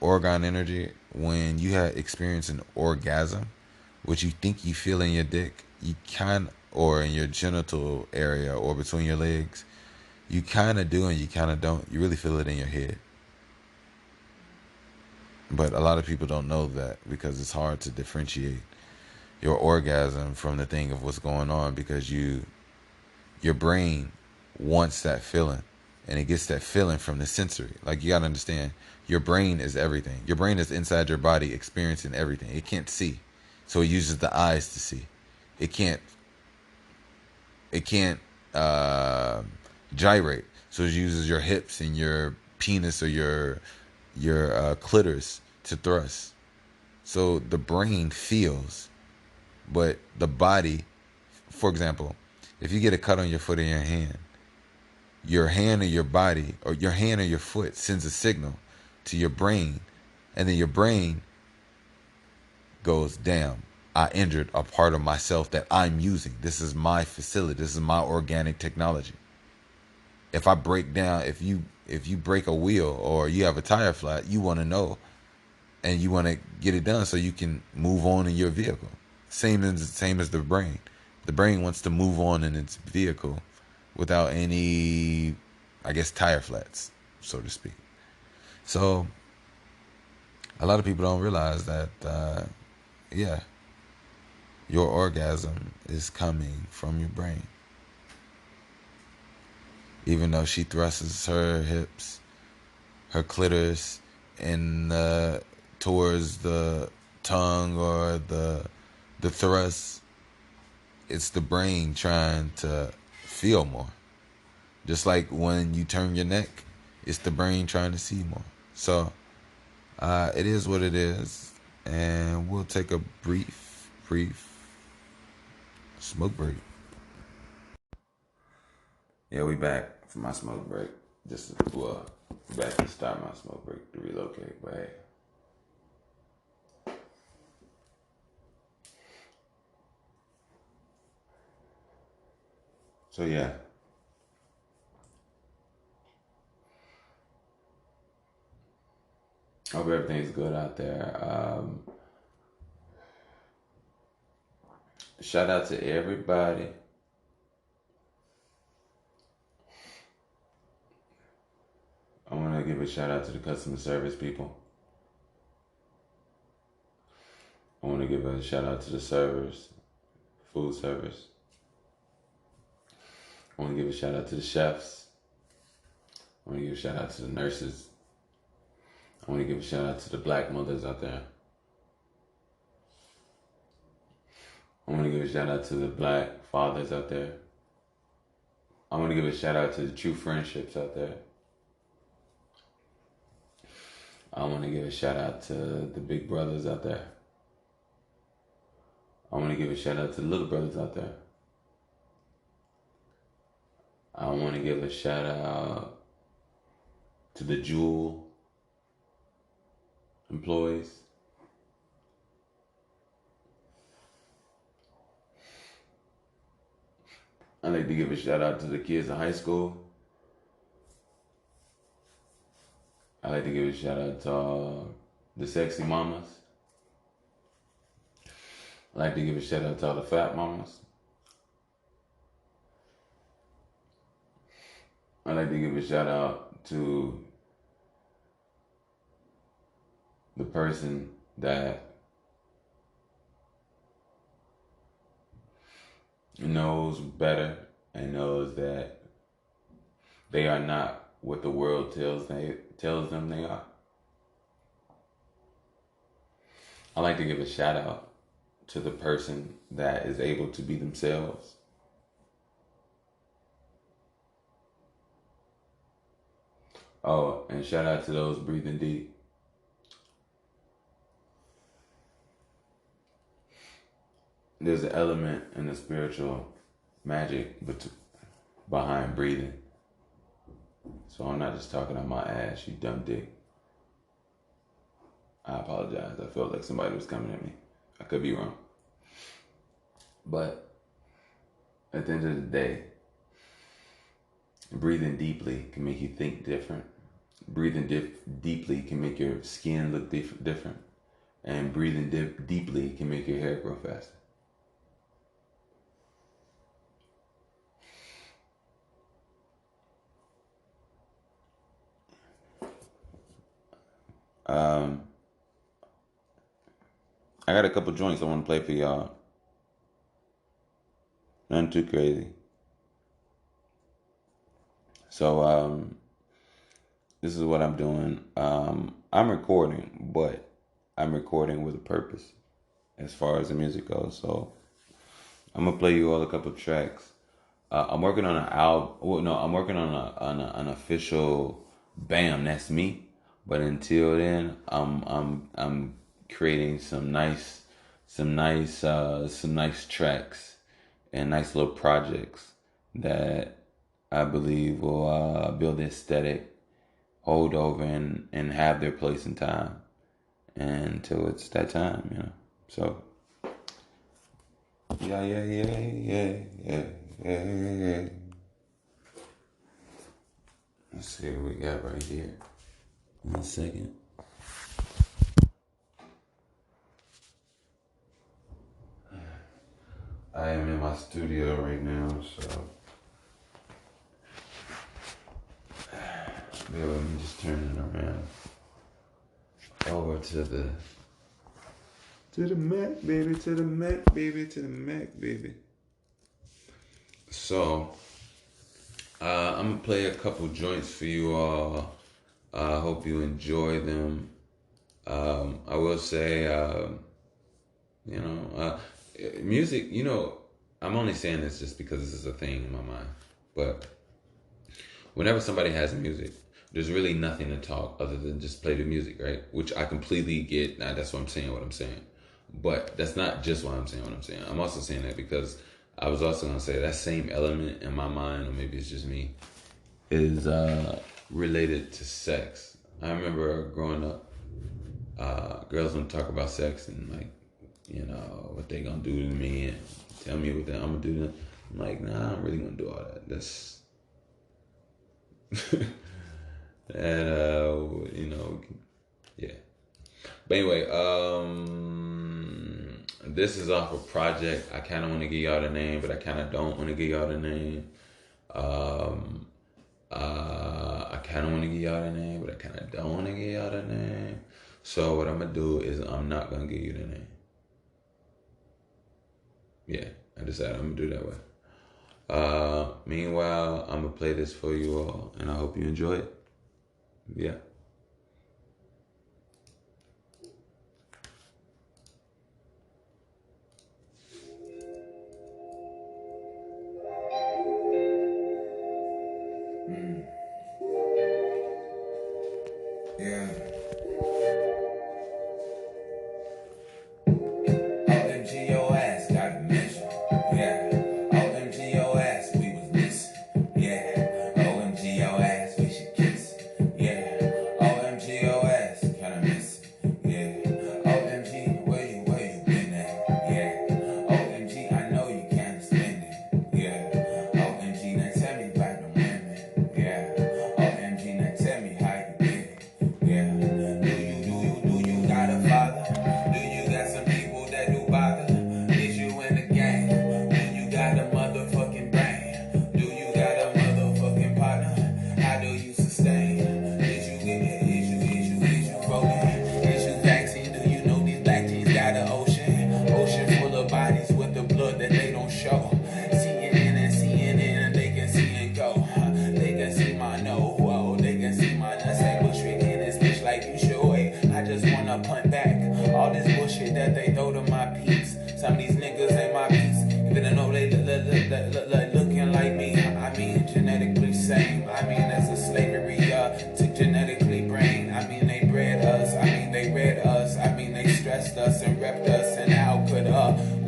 organ energy. When you have experienced an orgasm, what you think you feel in your dick, you kind or in your genital area or between your legs, you kind of do and you kind of don't. You really feel it in your head. But a lot of people don't know that because it's hard to differentiate your orgasm from the thing of what's going on because your brain wants that feeling and it gets that feeling from the sensory. Like you got to understand, your brain is everything. Your brain is inside your body experiencing everything. It can't see. So it uses the eyes to see. It can't it can't uh, gyrate. So it uses your hips and your penis or your clitoris to thrust. So the brain feels, but the body, for example, if you get a cut on your foot or your hand or your body, or your hand or your foot sends a signal to your brain, and then your brain goes, damn, I injured a part of myself that I'm using. This is my facility. This is my organic technology. If I break down, if you break a wheel or you have a tire flat, you want to know and you want to get it done so you can move on in your vehicle. Same as the brain. The brain wants to move on in its vehicle without any, I guess, tire flats, so to speak. So a lot of people don't realize that, yeah, your orgasm is coming from your brain. Even though she thrusts her hips, her clitoris, in towards the tongue or the thrust, it's the brain trying to feel more. Just like when you turn your neck, it's the brain trying to see more. So it is what it is, and we'll take a brief smoke break. Yeah, we back from my smoke break. Just back to start my smoke break to relocate. But hey, so yeah, hope everything's good out there. Shout out to everybody. I want to give a shout out to the customer service people. I want to give a shout out to the servers, food service. I want to give a shout out to the chefs. I want to give a shout out to the nurses. I want to give a shout out to the black mothers out there. I want to give a shout out to the black fathers out there. I want to give a shout out to the true friendships out there. I want to give a shout out to the big brothers out there. I want to give a shout out to the little brothers out there. I want to give a shout out to the Jewel employees. I'd like to give a shout out to the kids in high school. I'd like to give a shout out to the sexy mamas. I'd like to give a shout out to all the fat mamas. I'd like to give a shout out to the person that knows better and knows that they are not what the world tells them they are. I like to give a shout out to the person that is able to be themselves. Oh, and shout out to those breathing deep. There's an element in the spiritual magic behind breathing. So I'm not just talking on my ass, you dumb dick. I apologize. I felt like somebody was coming at me. I could be wrong. But at the end of the day, breathing deeply can make you think different. Breathing deeply can make your skin look different. And breathing deeply can make your hair grow faster. I got a couple joints I want to play for y'all. Nothing too crazy. So this is what I'm doing. I'm recording, but I'm recording with a purpose as far as the music goes. So I'm gonna play you all a couple tracks. I'm working on an album. Well, no, I'm working on an official. Bam, that's me. But until then, I'm creating some nice tracks and nice little projects that I believe will build the aesthetic, hold over, and have their place in time until it's that time, you know. So yeah. Let's see what we got right here. 1 second. I am in my studio right now, so let me just turn it around over to the Mac, baby, to the Mac, baby. So I'm gonna play a couple joints for you all. I hope you enjoy them. I will say, music, I'm only saying this just because this is a thing in my mind. But whenever somebody has music, there's really nothing to talk other than just play the music, right? Which I completely get. Now, that's what I'm saying, But that's not just why I'm saying what I'm saying. I'm also saying that because I was also going to say that same element in my mind, or maybe it's just me, is related to sex. I remember growing up, girls want to talk about sex and what they gonna do to me and tell me what I'm gonna do to them. I'm like, nah, I don't really want to do all that. That's and yeah. But anyway, this is off a project. I kind of want to give y'all the name, but I kind of don't want to give y'all the name. I kind of want to give y'all the name, but I kind of don't want to give y'all the name. So what I'm gonna do is I'm not gonna give you the name. Yeah, I decided I'm gonna do it that way. Meanwhile, I'm gonna play this for you all, and I hope you enjoy it. Yeah. Yeah. OMG, your ass got a mission. Yeah. OMG, your ass, we was missing. Yeah. OMG, your ass, we should kiss. Yeah. OMG, your ass, kinda missing. Yeah. OMG, where you been at? Yeah. OMG, I know you can't spend it. Yeah. OMG, now tell me about the women. Yeah. OMG, now tell me how you did it. Yeah. Do you got a father? Do you got some people that do bother? Is you in the game? Do you got a motherfucking brain? Do you got a motherfucking partner? How do you sustain? Is you rolling? Is you vaccine? Do you know these black jeans got an ocean? Ocean full of bodies with the blood that they don't show. CNN, they can see and go. They can see my no, whoa, they can see my nuts. Ain't bullshit in this bitch like you should. I just wanna punt back all this bullshit that they throw to my peeps. Some of these niggas ain't my peeps, even though they look looking like me. I mean, genetically same. I mean, that's a slavery to genetically brain. I mean, they bred us. I mean, they read us. I mean, they stressed us and repped us. And how could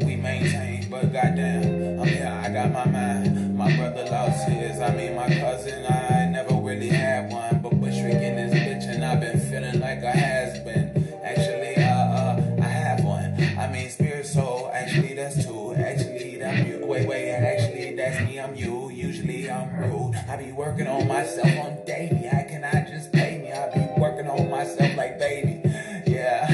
we maintain? But goddamn, I got my mind. My brother lost his. I mean, my cousin, I never really had one. But Bushwick in this bitch, and I've been feeling like I has been. Actually, I have one. I mean, spirit, soul. Actually, that's two. Actually, I'm you. Wait. Actually, that's me. I'm you. Usually, I'm rude. I be working on myself on daily. How can I just pay me? I be working on myself like baby. Yeah,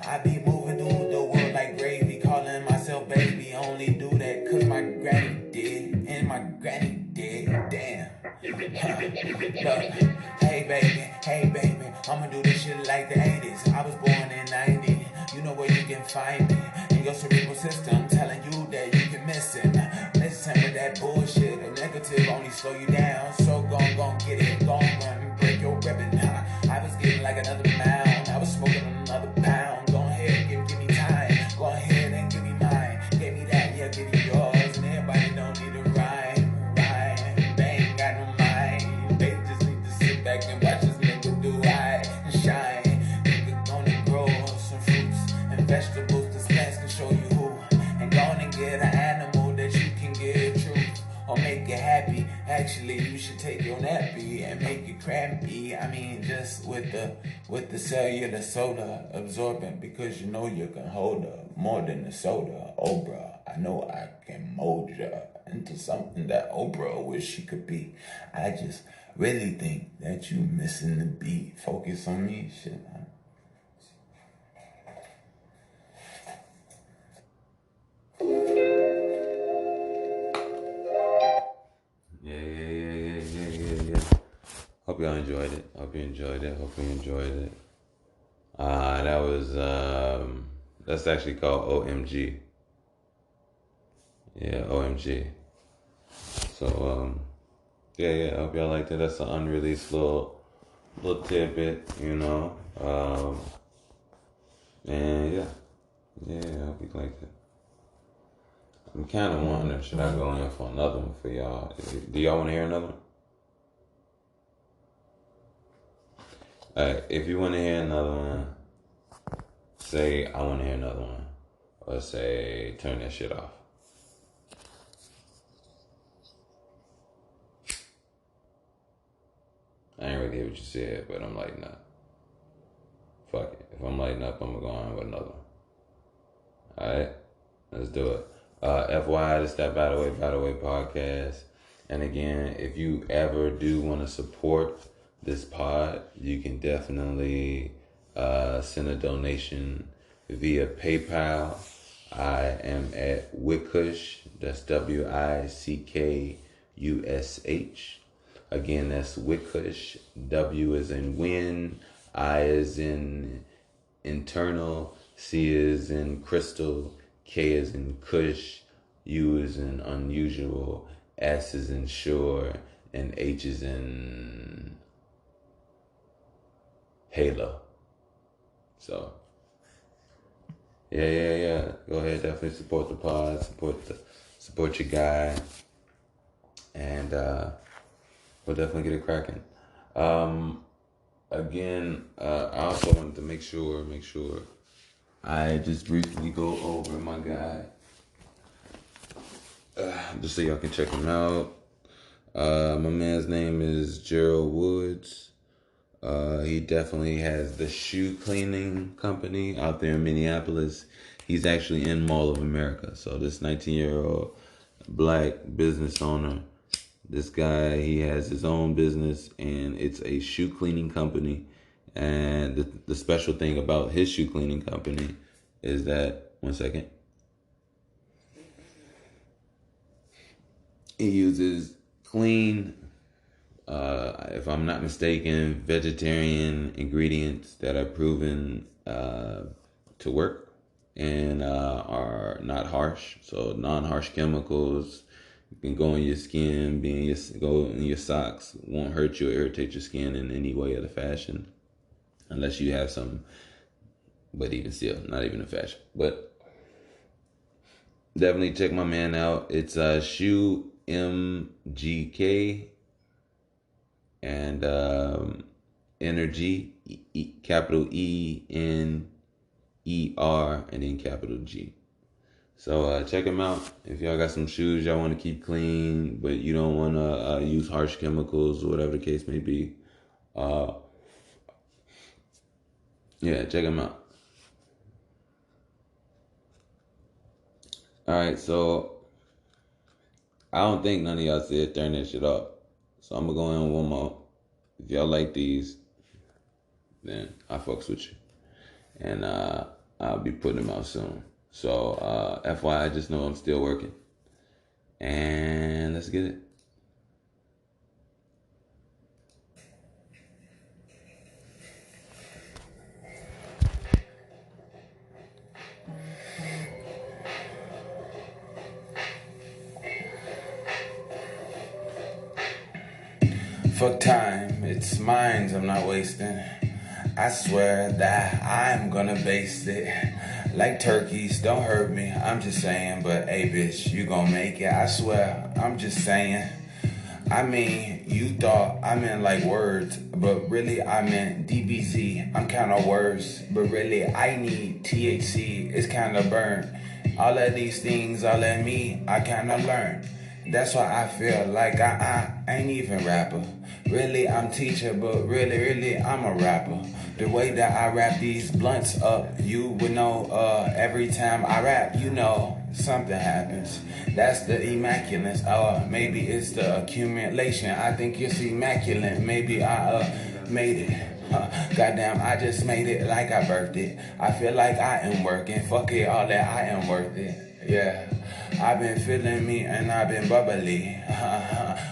I be moving through the world like gravy, calling myself baby. Only do that 'cause my granny did, and my granny did. Damn. Look, hey baby, I'ma do this shit like the 80s. I was born in 90. You know where you can find me. In your cerebral system, telling you that you can miss it. Listen with that bullshit. A negative only slow you down. So gon' get it. Gon' run, break your ribbon. I was getting like another pound. I was smoking another pound. Go ahead, give me time. Go ahead and give me mine. Give me that, yeah, give me yours. And everybody don't need a rhyme. They ain't got no mind. They just need to sit back and watch this nigga do I shine. Nigga gonna grow some fruits get an animal that you can get truth or make it happy. Actually, you should take your nappy and make it crappy. I mean, just with the cellular soda absorbent, because you know you can hold her more than the soda. Oh, bruh, I know I can mold ya into something that Oprah wish she could be. I just really think that you missing the beat. Focus on me, shit, man. Yeah. Hope y'all enjoyed it. Hope you enjoyed it. That was that's actually called OMG. Yeah, OMG. So yeah. I hope y'all liked it. That's an unreleased little tidbit, you know. And yeah, I hope you liked it. I'm kind of wondering, should I go in for another one for y'all? Do y'all want to hear another one? Alright, if you want to hear another one, say I want to hear another one, or say turn that shit off. I ain't really hear what you said, but I'm lighting up. Fuck it. If I'm lighting up, I'm gonna go on with another one. Alright? Let's do it. FYI, this that By the Way podcast. And again, if you ever do want to support this pod, you can definitely send a donation via PayPal. I am at Wickush. That's WICKUSH. Again, that's Wickush. W is in win. I is in internal. C is in crystal. K is in Kush. U is in unusual. S is in sure. And H is in Halo. So, yeah. Go ahead, definitely support the pod. Support your guy. And we'll definitely get it cracking. Again, I also wanted to make sure I just briefly go over my guy, just so y'all can check him out. My man's name is Gerald Woods. He definitely has the shoe cleaning company out there in Minneapolis. He's actually in Mall of America. So this 19-year-old black business owner, this guy, he has his own business, and it's a shoe cleaning company. And the special thing about his shoe cleaning company is that, one second, he uses clean, if I'm not mistaken, vegetarian ingredients that are proven to work and are not harsh. So non-harsh chemicals. You can go in your skin, go in your socks, won't hurt you or irritate your skin in any way or the fashion. Unless you have some, but even still, not even a fashion. But definitely check my man out. It's Shoe MGK and Energy, capital ENER and then capital G. So check them out. If y'all got some shoes y'all want to keep clean, but you don't want to use harsh chemicals or whatever the case may be, yeah, check them out. All right, so I don't think none of y'all said turn that shit off. So I'm gonna go in one more. If y'all like these, then I fucks with you, and I'll be putting them out soon. So FYI, just know I'm still working, and let's get it. Fuck time, it's mine, I'm not wasting. I swear that I'm gonna baste it. Like turkeys, don't hurt me, I'm just saying. But hey bitch, you gon' make it, I swear, I'm just saying. I mean, you thought I meant like words, but really I meant DBZ. I'm kinda worse, but really I need THC, it's kinda burnt. All of these things, all of me, I kinda learned. That's why I feel like I ain't even rapper. Really, I'm teacher, but really, I'm a rapper. The way that I rap these blunts up, you would know every time I rap, you know, something happens. That's the immaculate, or maybe it's the accumulation. I think it's immaculate. Maybe I made it. Goddamn, I just made it like I birthed it. I feel like I am working. Fuck it, all that I am worth it. Yeah. I've been feeling me and I've been bubbly.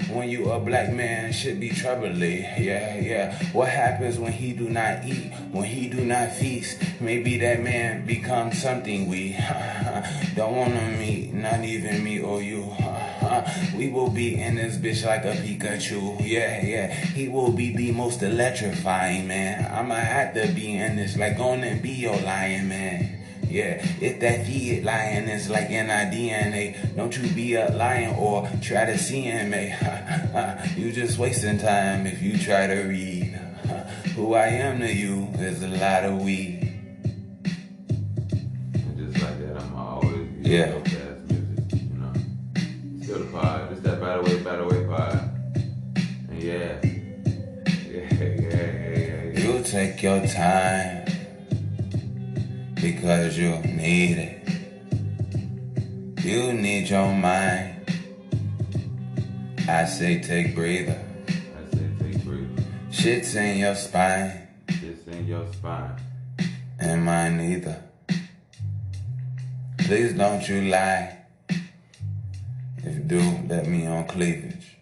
When you a black man, should be troubly. Yeah. What happens when he do not eat? When he do not feast? Maybe that man becomes something we don't wanna meet. Not even me or you. We will be in this bitch like a Pikachu. Yeah. He will be the most electrifying, man. I'ma have to be in this, like, gonna be your lion, man. Yeah, if that fiat lion is like in our DNA, don't you be a lion or try to CMA. You just wasting time if you try to read. Who I am to you is a lot of weed. And just like that, I'm always dope ass music, you know. Still the pod, just that Battle Way pod. And yeah. You take your time because you need it. You need your mind. I say take breather. Shit's in your spine. And mine neither. Please don't you lie. If you do, let me on cleavage.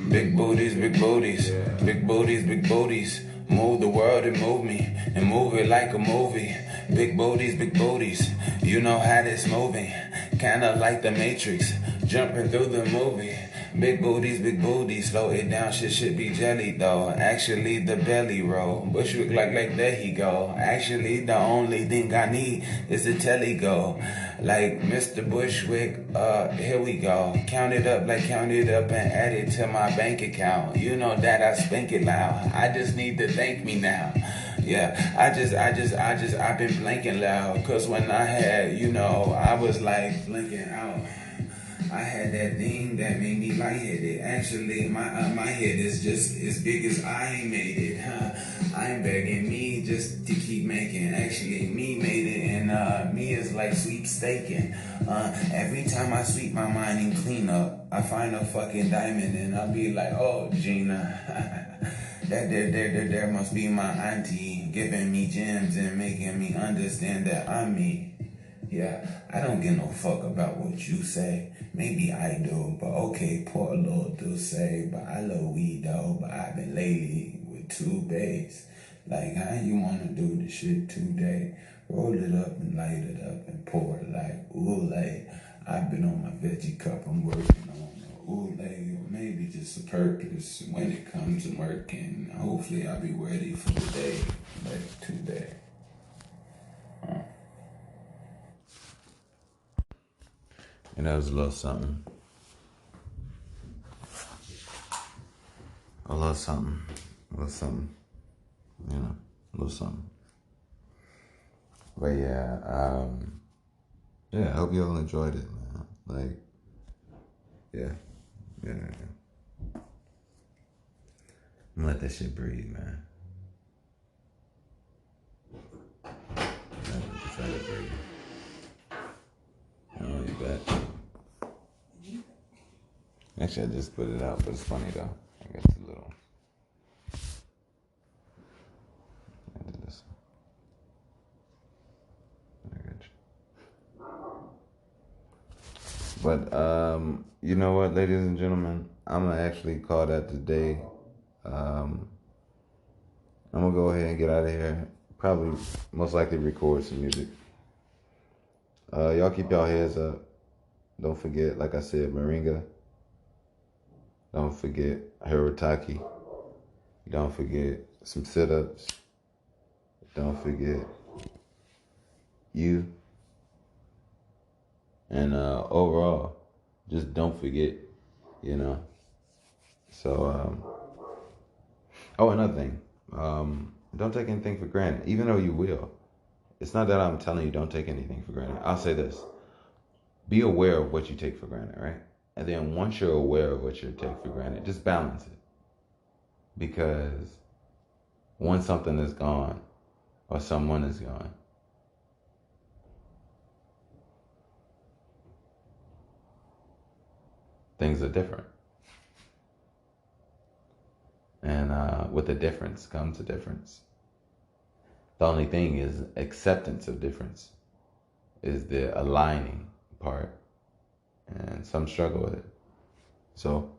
Big booties, big booties. Yeah. Big booties, big booties. Move the world and move me. And move it like a movie. Big booties, big booties. You know how this moving. Kinda like the Matrix. Jumping through the movie. Big booties, slow it down, shit should be jelly though. Actually the belly roll, Bushwick like there he go. Actually the only thing I need is the telly go. Like Mr. Bushwick, here we go. Count it up and add it to my bank account. You know that I spank it loud. I just need to thank me now. Yeah, I've been blanking loud. Cause when I had, I was like blinking out. I had that thing that made me lightheaded. Actually, my head is just as big as I made it. I'm begging me just to keep making. Actually, me made it, and me is like sweepstaking. Every time I sweep my mind and clean up, I find a fucking diamond, and I'll be like, oh, Gina. That there must be my auntie giving me gems and making me understand that I'm me. Yeah, I don't give no fuck about what you say. Maybe I do, but okay, poor Lord do say. But I love weed though, but I've been lately with 2 bass. Like, how you wanna do the shit today? Roll it up and light it up and pour it like Oolay. I've been on my veggie cup, I'm working on the Oolay. Or maybe just a purpose when it comes to working. Hopefully I'll be ready for the day, like today. And that was a little something. A little something. You know, a little something. But yeah, I hope you all enjoyed it, man. Like, yeah. I'm gonna let that shit breathe, man. Try to breathe. Oh, you bet. Actually, I just put it out, but it's funny though. I got a little. I did this. I got you. But you know what, ladies and gentlemen, I'm gonna actually call that today. I'm gonna go ahead and get out of here. Probably, most likely, record some music. Y'all keep y'all heads up. Don't forget, like I said, Moringa. Don't forget Hirotaki. Don't forget some sit-ups. Don't forget you. And overall, just don't forget, So, another thing. Don't take anything for granted, even though you will. it's not that I'm telling you don't take anything for granted. I'll say this: be aware of what you take for granted, right? And then once you're aware of what you take for granted, just balance it. Because once something is gone or someone is gone, things are different. And with a difference comes a difference. The only thing is acceptance of difference is the aligning part. And some struggle with it. So,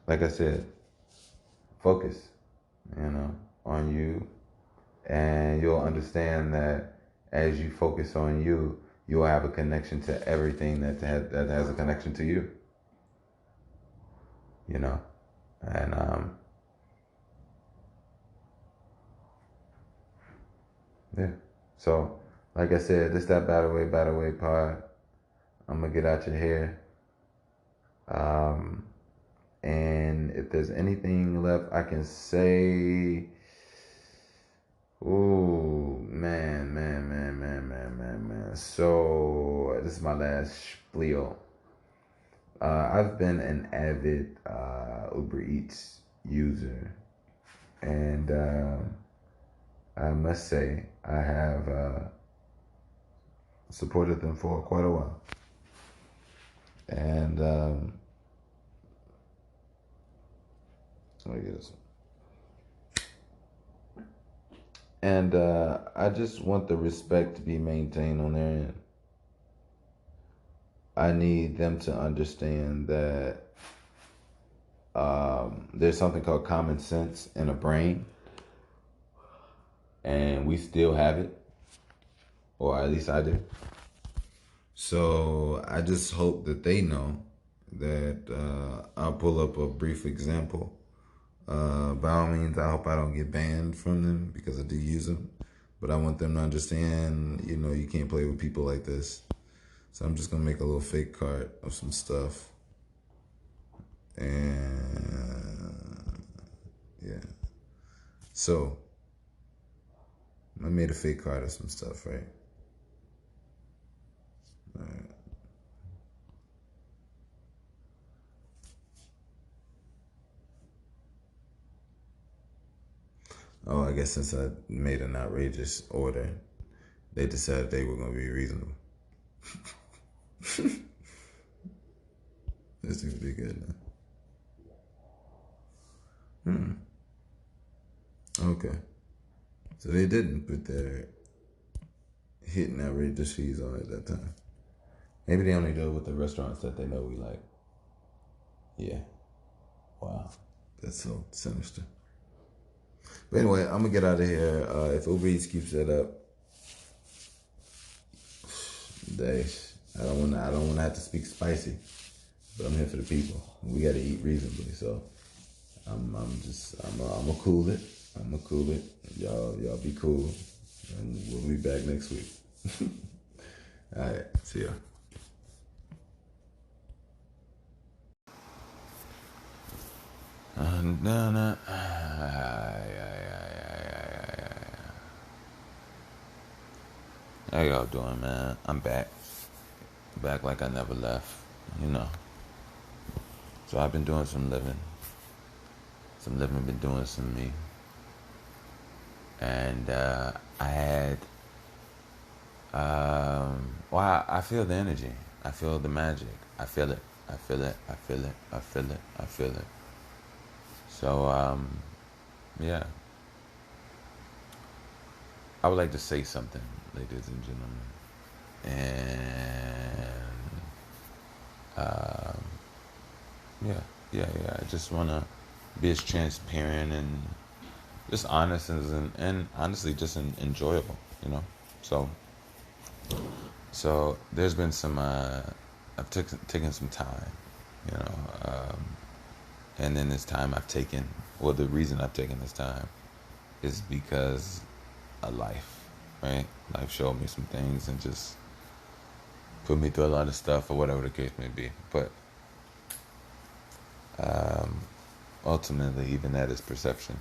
like I said, focus, on you. And you'll understand that as you focus on you, you'll have a connection to everything that has a connection to you. And yeah. So, like I said, this that Battle Way pod. I'm gonna get out your hair. And if there's anything left I can say, ooh, man. So this is my last spiel. I've been an avid Uber Eats user, and I must say I have supported them for quite a while. And let me get this one. And I just want the respect to be maintained on their end. I need them to understand that there's something called common sense in a brain, and we still have it, or at least I do. So I just hope that they know that I'll pull up a brief example. By all means, I hope I don't get banned from them because I do use them. But I want them to understand, you can't play with people like this. So I'm just going to make a little fake card of some stuff. And yeah. So I made a fake card of some stuff, right? All right. Oh, I guess since I made an outrageous order, they decided they were going to be reasonable. This seems to be good now. Okay. So they didn't put their hitting outrageous fees on at that time. Maybe they only do it with the restaurants that they know we like. Yeah. Wow. That's so sinister. But anyway, I'm gonna get out of here. If Uber Eats keeps that up, I don't wanna have to speak spicy, but I'm here for the people. We gotta eat reasonably, so I'm gonna cool it. I'm gonna cool it. Y'all be cool, and we'll be back next week. All right, see ya. How y'all doing, man? I'm back. Back like I never left, So I've been doing some living. Been doing some me. And I had, I feel the energy. I feel the magic. I feel it. So, yeah. I would like to say something, ladies and gentlemen. And, yeah. I just want to be as transparent and just honest and honestly just enjoyable, So there's been some, I've taken some time, and in this time the reason I've taken this time is because of life, right? Life showed me some things and just put me through a lot of stuff or whatever the case may be. But ultimately, even that is perception.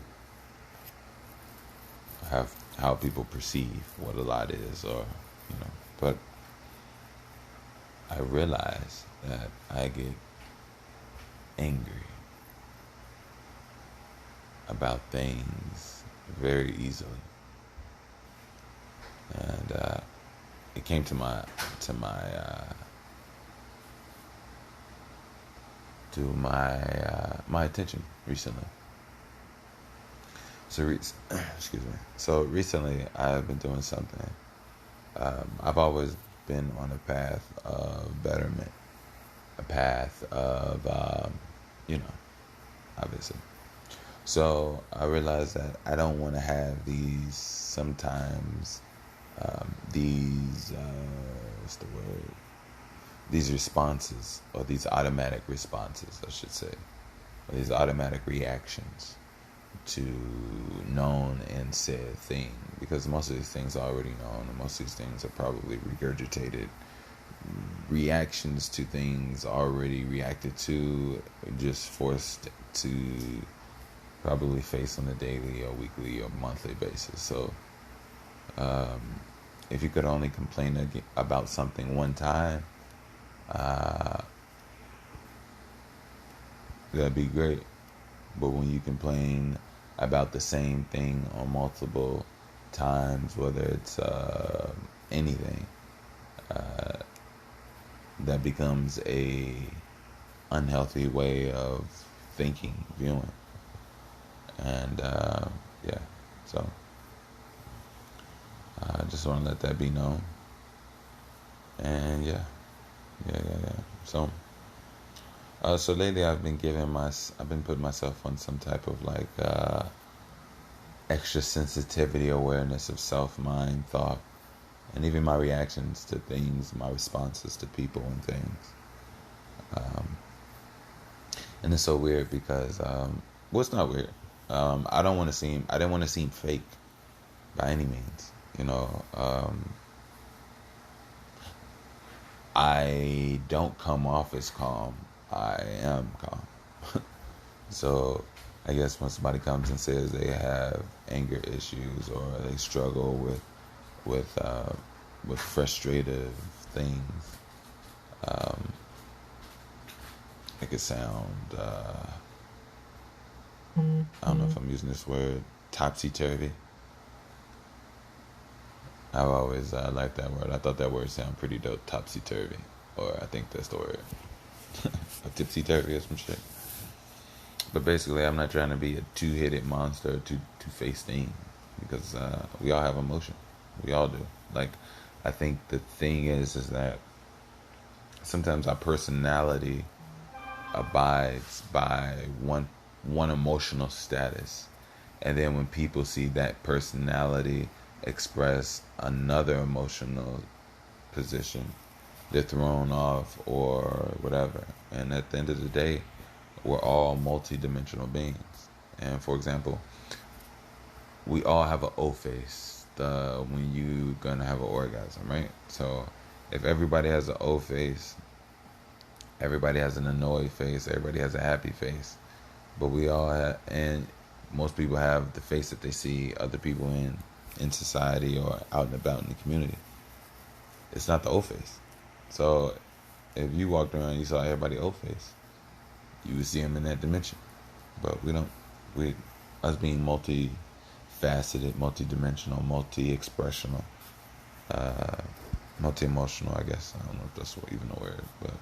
have how people perceive what a lot is, or but I realize that I get angry about things very easily, and it came to my to my to my attention recently. So excuse me. So recently I've been doing something. I've always been on a path of betterment, a path of obviously. So I realized that I don't want to have these sometimes these what's the word? These responses, or these automatic responses, I should say, or these automatic reactions to known and said thing, because most of these things are already known, and most of these things are probably regurgitated reactions to things already reacted to, just forced to probably face on a daily or weekly or monthly basis. So if you could only complain about something one time, that'd be great. But when you complain about the same thing on multiple times, whether it's anything, that becomes a unhealthy way of thinking, viewing, and yeah. So I just want to let that be known, and yeah. So, so lately I've been putting myself on some type of like extra sensitivity, awareness of self, mind, thought, and even my reactions to things, my responses to people and things. And it's so weird because, well, it's not weird. I didn't want to seem fake by any means. I don't come off as calm. I am calm. So I guess when somebody comes and says they have anger issues, or they struggle with frustrative things, it could sound I don't know if I'm using this word, topsy-turvy. I've always liked that word. I thought that word sounded pretty dope, topsy-turvy. Or I think that's the word. A tipsy-turvy or some shit. But basically, I'm not trying to be a two-headed monster, or two-faced thing. Because we all have emotion. We all do. Like, I think the thing is that sometimes our personality abides by one emotional status. And then when people see that personality express another emotional position, they're thrown off or whatever. And at the end of the day, we're all multi-dimensional beings. And for example, we all have an O face when you're gonna have an orgasm, right? So if everybody has an O face, everybody has an annoyed face, everybody has a happy face, but we all have, and most people have the face that they see other people in society or out and about in the community. It's not the O face. So if you walked around and you saw everybody O face, you would see them in that dimension. But us being multi-faceted, multi-dimensional, multi-expressional, multi-emotional, I guess. I don't know if that's even a word, but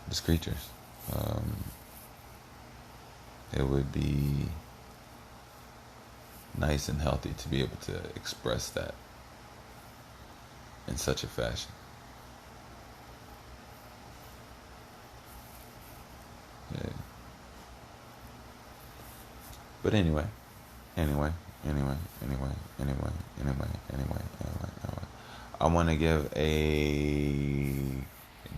just creatures. It would be nice and healthy to be able to express that in such a fashion. Yeah. But anyway, I want to give a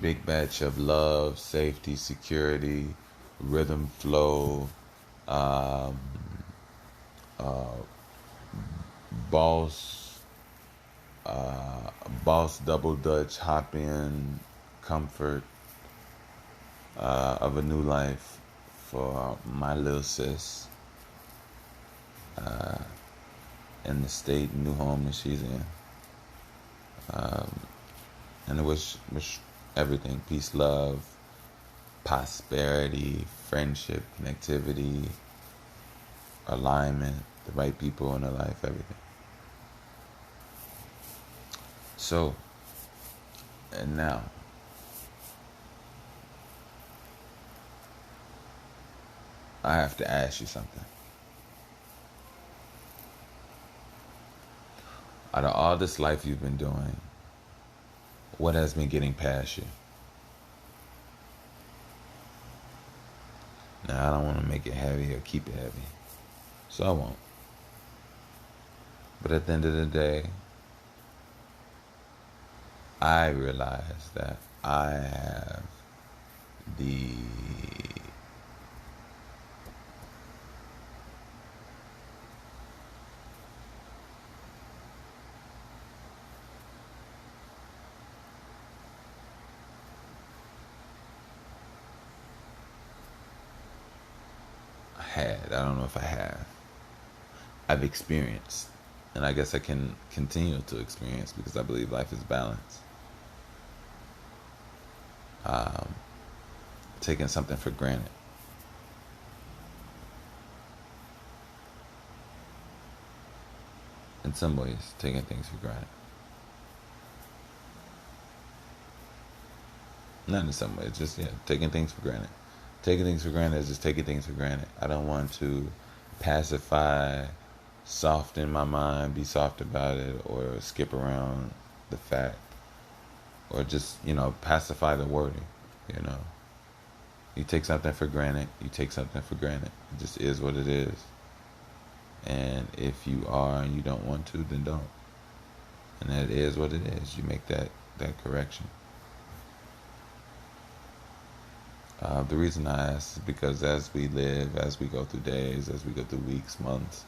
big batch of love, safety, security, rhythm, flow, boss double dutch hop in comfort of a new life for my little sis. in the state, new home that she's in. And I wish everything, peace, love, prosperity, friendship, connectivity, alignment, the right people in her life, everything. So, and now, I have to ask you something. Out of all this life you've been doing, what has been getting past you? Now, I don't want to make it heavy or keep it heavy, so I won't. But at the end of the day, I realize that I have the I don't know if I have. I've experienced, and I guess I can continue to experience because I believe life is balance. Taking something for granted. In some ways, taking things for granted. Not in some ways, just taking things for granted. Taking things for granted is just taking things for granted. I don't want to pacify, soften my mind, be soft about it, or skip around the fact, or just, pacify the wording, You take something for granted, you take something for granted. It just is what it is. And if you are and you don't want to, then don't. And that is what it is. You make that correction. The reason I ask is because as we live, as we go through days, as we go through weeks, months,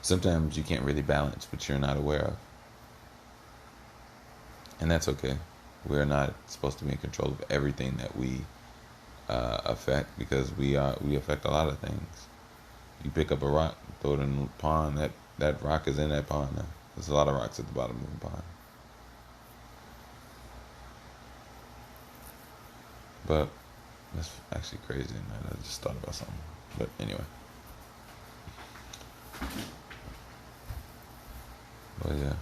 sometimes you can't really balance what you're not aware of. And that's okay. We're not supposed to be in control of everything that we affect, because we affect a lot of things. You pick up a rock, throw it in the pond, that rock is in that pond now. There's a lot of rocks at the bottom of the pond. But that's actually crazy, man. I just thought about something. But anyway. But yeah.